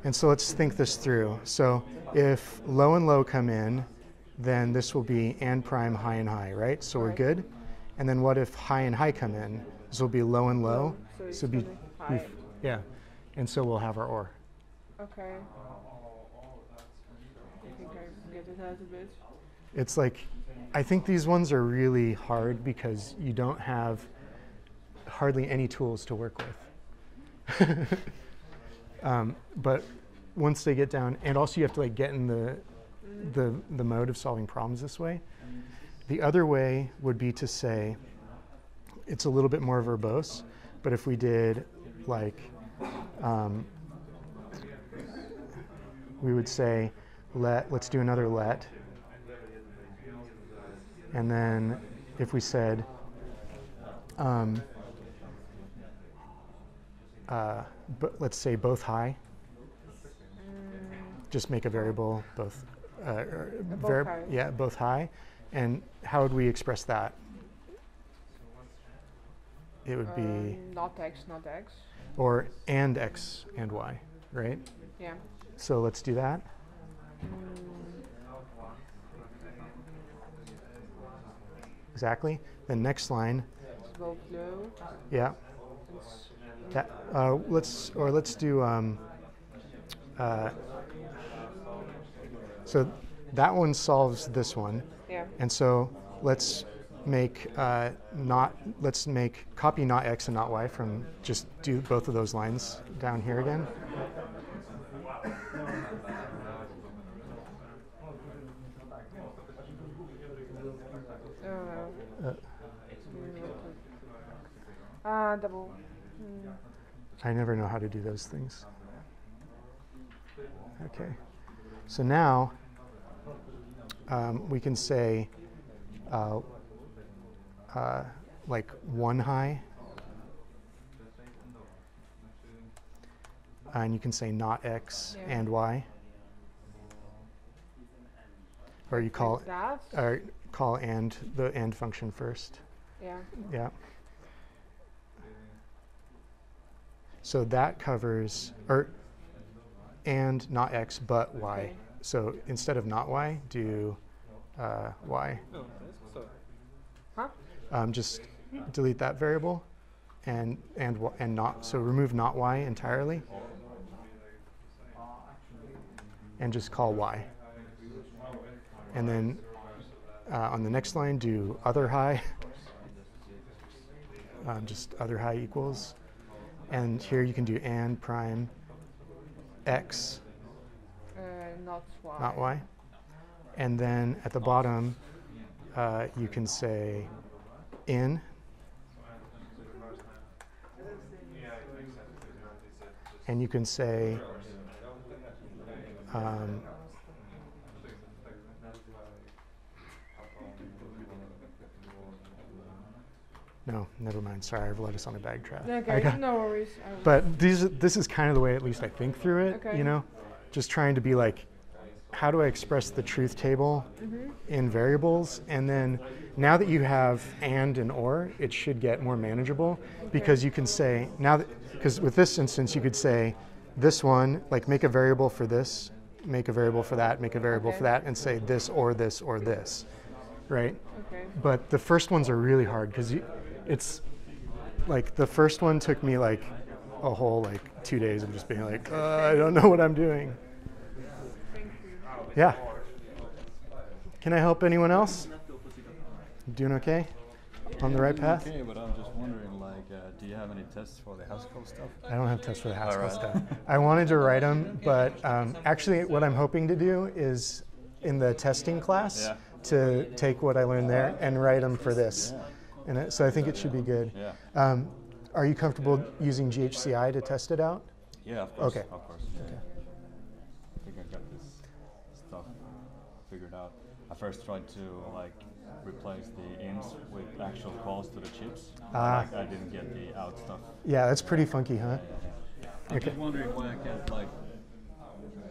And so let's think this through. So if low and low come in, then this will be and prime high and high, right? So we're good. And then what if high and high come in? This will be low and low. So So be high. yeah. And so we'll have our or. Okay. I think I get it out a bit. It's like, I think these ones are really hard because you don't have hardly any tools to work with. But once they get down, and also you have to like get in the mode of solving problems this way. The other way would be to say, it's a little bit more verbose, but if we did like, we would say, let's do another let. And then if we said, but let's say both high, just make a variable both, high. Yeah, both high. And how would we express that? It would be not x, not x. or and x and y, right? Yeah. So let's do that. Exactly. Then next line. It's both low. Yeah. That, let's do. So that one solves this one. Yeah. And so let's make copy not x and not y from just do both of those lines down here again. Double. I never know how to do those things. Okay. So now we can say like one high. And you can say not x and y. Or you call and the and function first. Yeah. Yeah. So that covers and not x but y. Okay. So instead of not y, do y. Huh? Just delete that variable and not, so remove not y entirely and just call y. And then on the next line, do other high, just other high equals. And here you can do and prime x, Not y. not y. And then at the bottom, you can say in. And you can say no, never mind. Sorry, I've led us on a bag track. Okay, no worries. But this is kind of the way at least I think through it, Okay. you know? Just trying to be like, how do I express the truth table in variables? And then now that you have and or, it should get more manageable because you can say, now that, because with this instance, you could say this one, like make a variable for this make a variable for that, make a variable for that, and say this or this or this, right? Okay. But the first ones are really hard because it's like the first one took me like a whole like 2 days of just being like, I don't know what I'm doing. Thank you. Yeah. Can I help anyone else? Doing okay? On the right path? Okay, but I'm just wondering, like, do you have any tests for the Haskell stuff? I don't have tests for the Haskell Alright. stuff. I wanted to write them, but actually what I'm hoping to do is in the testing class to take what I learned there and write them for this. And so I think it should be good. Yeah. Are you comfortable using GHCI to test it out? Yeah, of course. Okay. Of course. Yeah. I think I got this stuff figured out. I first tried to like replace the ins with actual calls to the chips. I didn't get the out stuff. Yeah, that's pretty funky, huh? I'm just wondering why I can't like.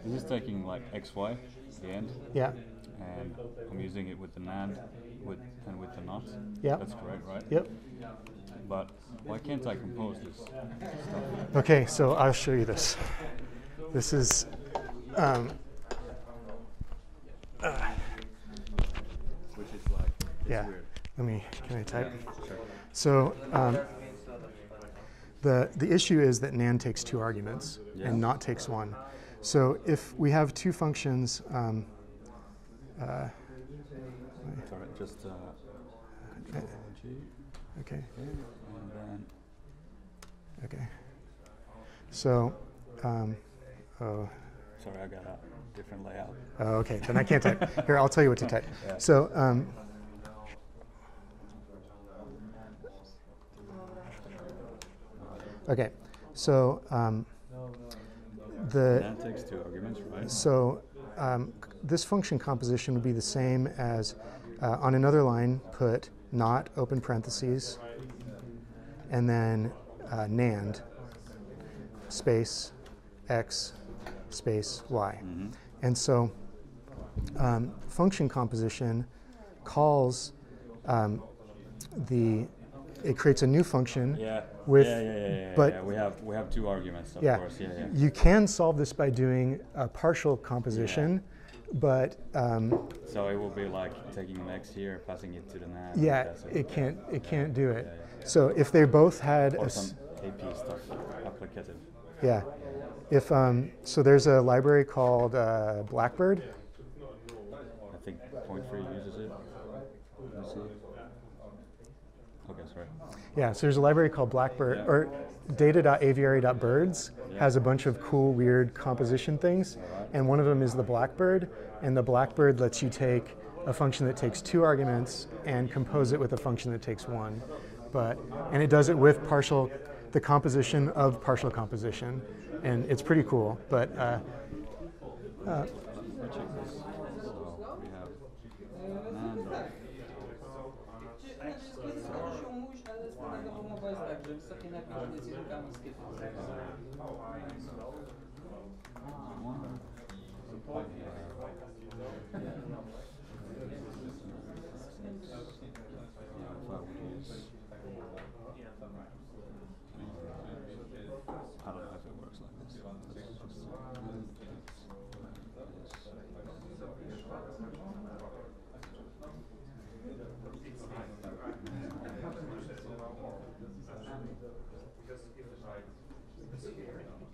This is taking like XY, the end. Yeah. And I'm using it with the NAND and with the NOT. Yeah. That's correct, right? Yep. But why can't I compose this stuff? Okay, so I'll show you this. This is Which is like, it's yeah. weird. Can I type? Sure. So the issue is that NAND takes 2 arguments and NOT takes 1. So if we have 2 functions, Sorry, just okay. and then Okay. So, sorry, I got a different layout. oh, okay, then I can't type. Here, I'll tell you what to type. Yeah. So, okay, so That takes 2 arguments, right? so this function composition would be the same as on another line, put not open parentheses, and then NAND space x space y. Mm-hmm. And so function composition calls it creates a new function. Yeah. With, But but we have 2 arguments, of yeah, course. Yeah. you can solve this by doing a partial composition, but So it will be like taking an x here, passing it to the NAND. yeah, that's it can't do it. Yeah. So if they both had Or some AP stuff, applicative. yeah, if so there's a library called Blackbird. I think .3 uses it. Let me see. Okay, sorry. Yeah, so there's a library called Blackbird, or data.aviary.birds has a bunch of cool, weird composition things, and one of them is the Blackbird, and the Blackbird lets you take a function that takes 2 arguments and compose it with a function that takes 1, and it does it with the composition of partial composition, and it's pretty cool. But Let's check this. So we have NAND. I don't know if it works like this.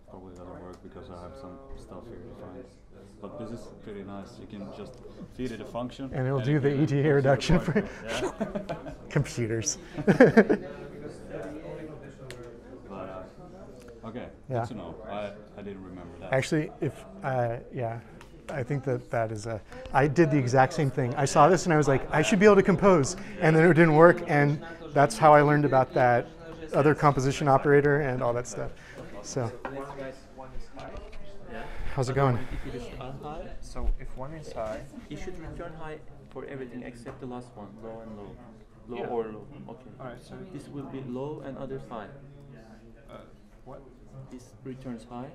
Probably doesn't work because I have some stuff here defined. But this is pretty nice. You can just feed it a function. and it'll do the ETA reduction for Yeah. computers. But, okay, Yeah. good to know. I didn't remember that. Actually, I think that is I did the exact same thing. I saw this and I was like, I should be able to compose, and then it didn't work, and that's how I learned about that other composition operator and all that stuff. So, how's it going? If it is high, So if 1 is high, it should return high for everything except the last one, low and low. Low or low. Okay. alright, so This will be low and others high. what? This returns high.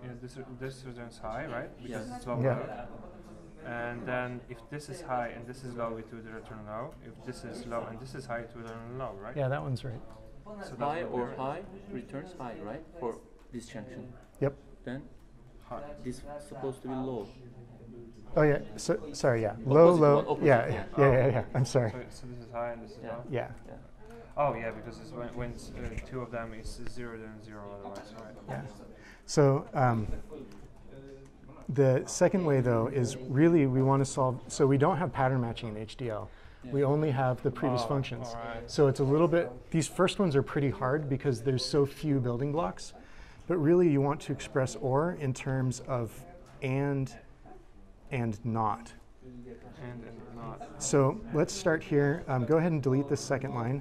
Yeah, this returns high, right? Because Yes. it's low. Yeah. Low. And then if this is high and this is low, it will return low. If this is low and this is high, it will return low, right? Yeah, that one's right. So High that or high returns high, right? For this junction. Yep. Then This supposed to be low. Oh yeah. So sorry. Yeah. Opposite Low, one, low. opposite Yeah. one. Yeah. I'm sorry. So this is high and this is low? Yeah. Oh yeah, because it's when two of them is 0 then 0 otherwise, right? Yeah. So the second way though is really we want to solve. So we don't have pattern matching in HDL. We only have the previous functions. Right. So it's a little bit. These first ones are pretty hard because there's so few building blocks. But really, you want to express OR in terms of and not. And not. So let's start here. Go ahead and delete this second line.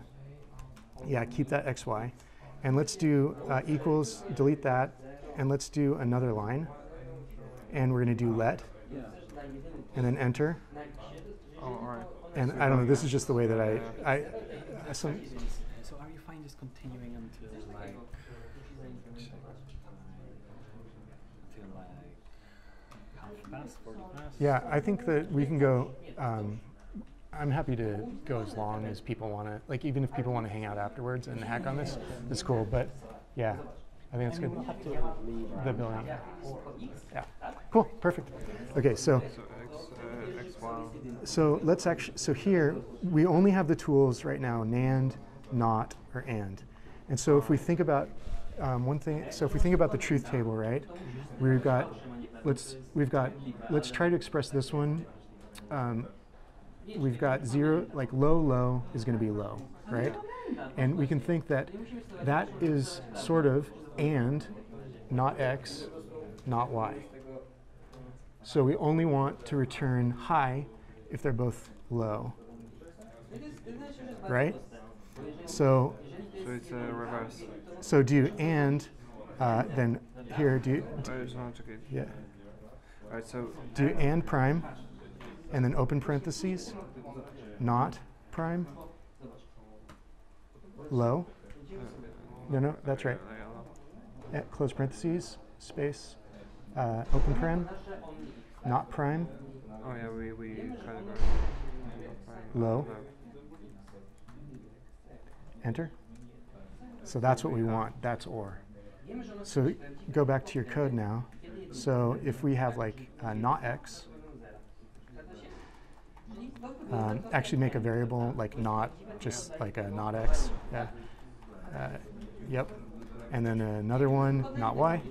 Yeah, keep that XY. And let's do equals, delete that, and let's do another line. And we're going to do let, and then enter. Oh, all right. And I don't know, this is just the way that So are you fine just continuing until like half past, 40 past? Yeah, I think that we can go, I'm happy to go as long as people want to, like even if people want to hang out afterwards and hack on this, it's cool. But yeah, I think that's good. We'll have to leave The building. Yeah. Cool, perfect. Okay, so let's actually, so here we only have the tools right now, NAND, NOT, or AND. And so if we think about one thing, so if we think about the truth table, right? Let's try to express this one. We've got 0, like low, low is going to be low, right? And we can think that that is sort of and, not X, not Y. So we only want to return high if they're both low, right? So it's a reverse. So do and, then here do yeah. All right, so do and prime, and then open parentheses, not prime, low. No, that's right. Close parentheses, space, open paren, not prime, oh yeah, we kind of low, enter. So that's what we want, that's OR. So go back to your code now. So if we have like not X, actually make a variable like not, just like a not X. Yeah. Yep. And then another one, not Y.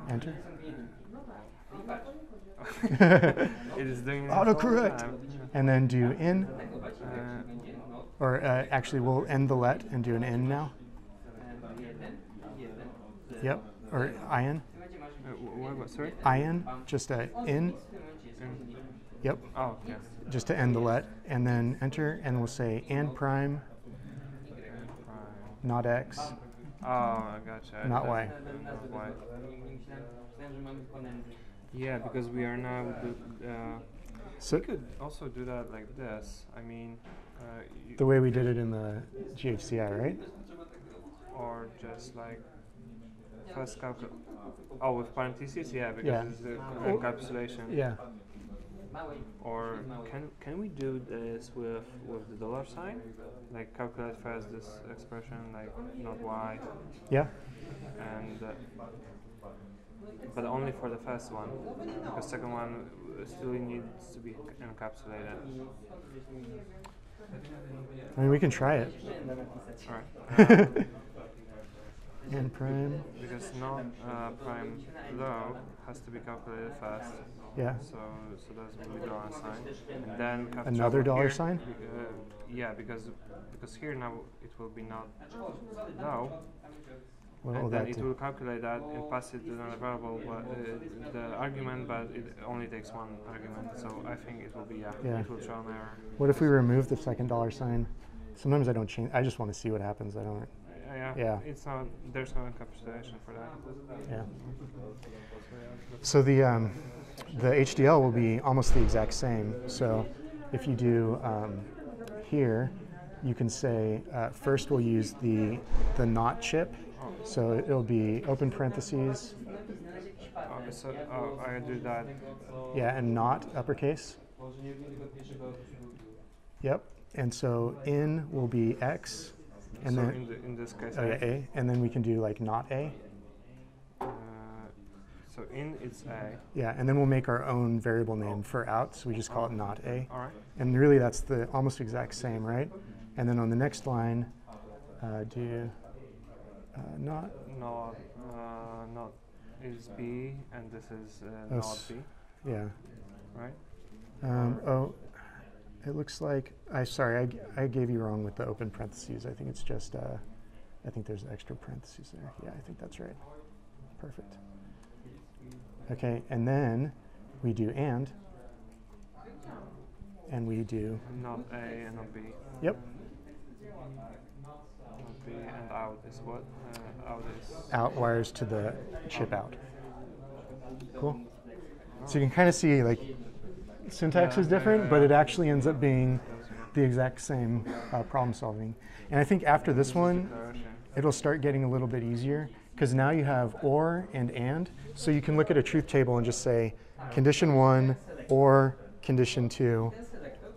Enter. It is doing autocorrect. And then do in. Or actually, we'll end the let and do an in now. Yep. Or in. What, sorry? In, just a in. Yep. Oh, yeah. Just to end the let, and then enter, and we'll say and prime, not X. Oh, I gotcha. Not Y. Not Y. Yeah, because we are now. So we could also do that like this. I mean, the way we did it in the GHCI, right? Or just like first calculate. Oh, with parentheses, yeah, because it's the encapsulation. Yeah. Or can we do this with the dollar sign? Like calculate first this expression, like not Y. Yeah. And but only for the first one, because second one still needs to be encapsulated. I mean, we can try it. All right. And prime. Because not prime low has to be calculated first. Yeah. So that's when we draw a sign, and then we have another dollar here, sign. Yeah, because here now it will be not low. What will then that it do? will calculate that and pass it to another variable, but the argument, but it only takes one argument. So I think it will be it will show an error. What if we remove the second dollar sign? Sometimes I don't change. I just want to see what happens. I don't. Yeah. It's not. There's no encapsulation for that. Yeah. So the HDL will be almost the exact same. So if you do here, you can say first we'll use the not chip. So it'll be open parentheses. I do that. Yeah, and not uppercase. Yep. and so in will be x, and so then in this case, a, and then we can do like not a. So in it's a. Yeah, and then we'll make our own variable name for out, so we just call it not a. All right. And really that's the almost exact same, right? And then on the next line, do not. Not is b, and this is Oh, not b, Yeah. right? Oh, it looks like, sorry, I gave you wrong with the open parentheses. I think it's just, I think there's extra parentheses there. Yeah, I think that's right. Perfect. Okay, and then we do and we do Not a and not b. Yep. Not b and out is what? Out is. Out wires to the chip out. Cool. So you can kind of see like syntax is different, but it actually ends up being the exact same problem solving. And I think after this one, it'll start getting a little bit easier because now you have or and. So you can look at a truth table and just say condition 1 or condition 2,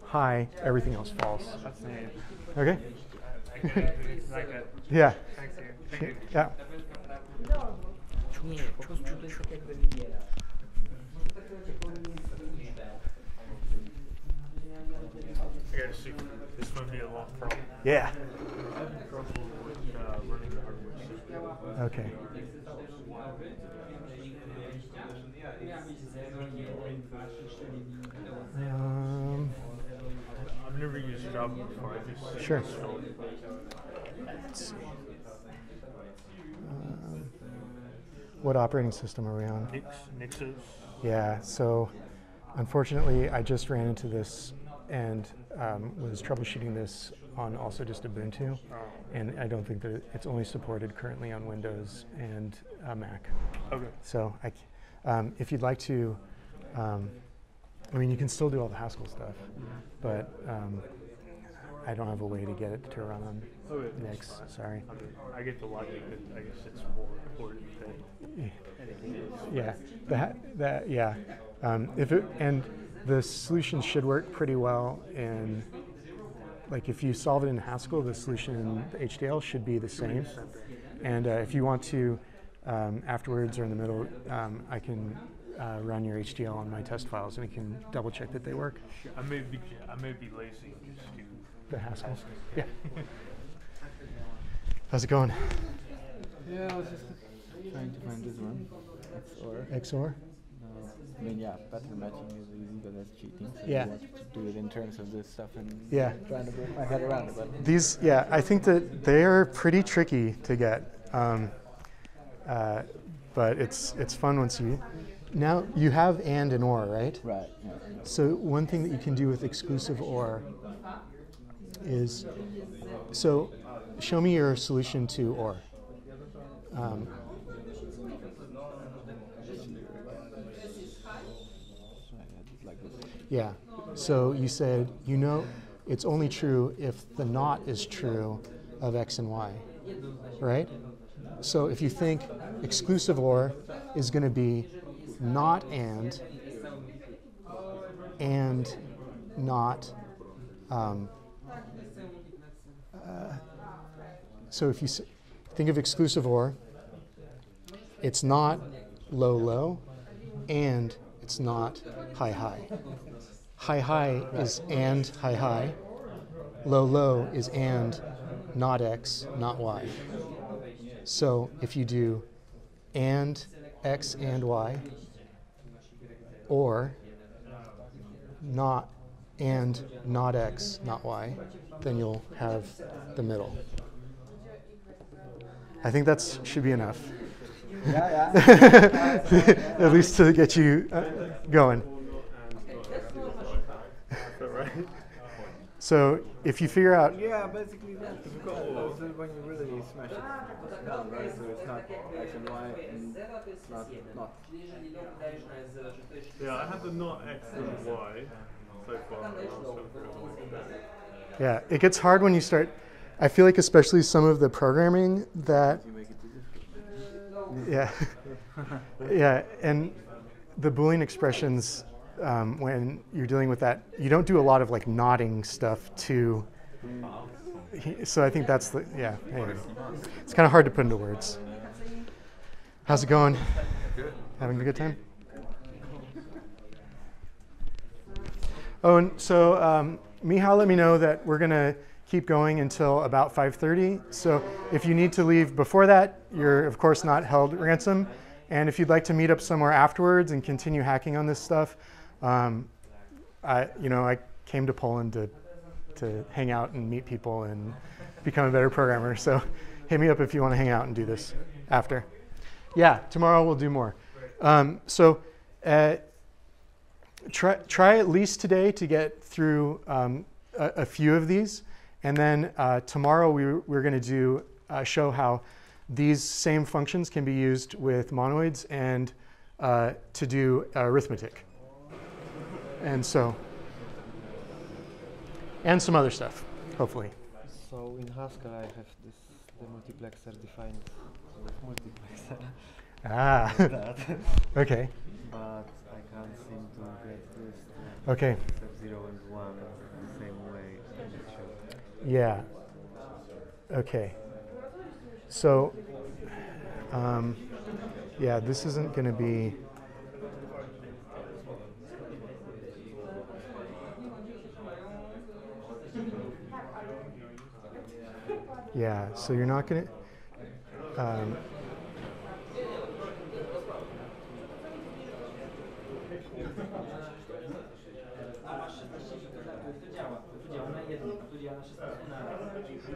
high, everything else false. That's neat. Okay? Like it. Yeah. Thanks you. Thank you. Yeah. I gotta see. This might be a long problem. Yeah. I'm having trouble with running the hardware system. Okay. I've never used Java before. I just Sure. installed it. Let's see. What operating system are we on? Nixos. Yeah, so unfortunately, I just ran into this and was troubleshooting this on also just Ubuntu, and I don't think that it's only supported currently on Windows and Mac. Okay. So if you'd like to, I mean, you can still do all the Haskell stuff, but I don't have a way to get it to run on Nix. Sorry. I get the logic that I guess it's more important than Yeah, yeah. And the solution should work pretty well in, like if you solve it in Haskell, the solution in the HDL should be the same. And if you want to, afterwards or in the middle, I can run your HDL on my test files and we can double check that they work. I may be lazy and just do the Haskell. Yeah. How's it going? Yeah, I was just trying to find this one. XOR. XOR? I mean, yeah, pattern matching is easy, but that's cheating. So Yeah. I wanted to do it in terms of this stuff and Yeah. trying to wrap my head around it. But These, yeah, I think that they are pretty tricky to get, but it's fun once you. Now you have and or, right? Right. Yeah. So one thing that you can do with exclusive or is, so show me your solution to or. Yeah. So you said, it's only true if the not is true of x and y, right? So if you think exclusive or is going to be not and not, so if you think of exclusive or, it's not low, and it's not high. High is and high. Low is and not x, not y. So if you do and x and y, or not and not x, not y, then you'll have the middle. I think that should be enough. Yeah. At least to get you going. So if you figure out, Yeah, basically that's difficult. That's when you really smash it down, right? So it's not x and y and not. Yeah, I have the not x and y so far. yeah, it gets hard when you start. I feel like especially some of the programming that, You make it too difficult. yeah, yeah, and the Boolean expressions when you're dealing with that, you don't do a lot of like knotting stuff too. So I think that's the, yeah, anyway. It's kind of hard to put into words. How's it going? Good. Having a good time? Oh, and so Mihal let me know that we're going to keep going until about 5:30. So if you need to leave before that, you're of course not held ransom. And if you'd like to meet up somewhere afterwards and continue hacking on this stuff, I came to Poland to hang out and meet people and become a better programmer. So hit me up if you want to hang out and do this after. Yeah, tomorrow we'll do more. Try at least today to get through a few of these. And then tomorrow we're going to do show how these same functions can be used with monoids and to do arithmetic. And so, and some other stuff, hopefully. So in Haskell I have the multiplexer defined with multiplexer. Ah, okay. But I can't seem to get this okay. step 0 and 1 the same way as it should. Yeah. Okay. So, yeah, this isn't going to be. Yeah, so you're not going to.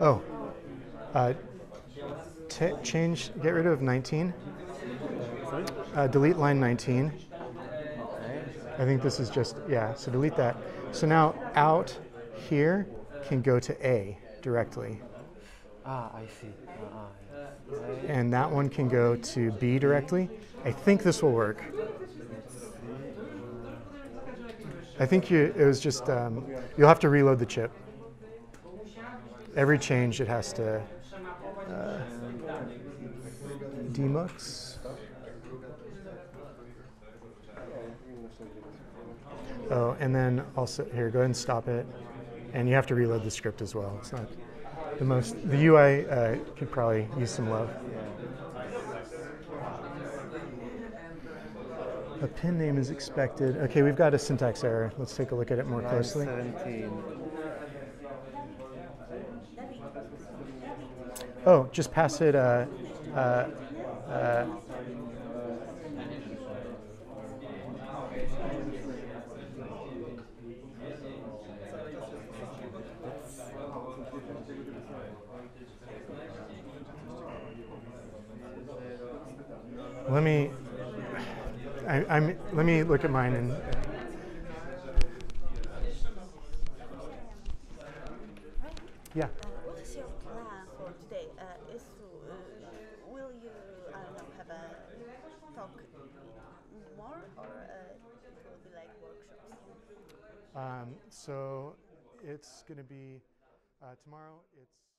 Oh, get rid of 19. Delete line 19. I think this is just, yeah, so delete that. So now out here can go to A directly. Ah, I see. Yes. And that one can go to B directly. I think this will work. I think it was just, you'll have to reload the chip. Every change it has to demux. Oh, and then also, here, go ahead and stop it. And you have to reload the script as well. It's not the most, the UI could probably use some love. A pin name is expected. Okay, we've got a syntax error. Let's take a look at it more closely. 17. Oh, just pass it. Let me look at mine and. Yeah. What is your plan for today? Will you have a talk more, or it will be like workshops? So it's going to be tomorrow. It's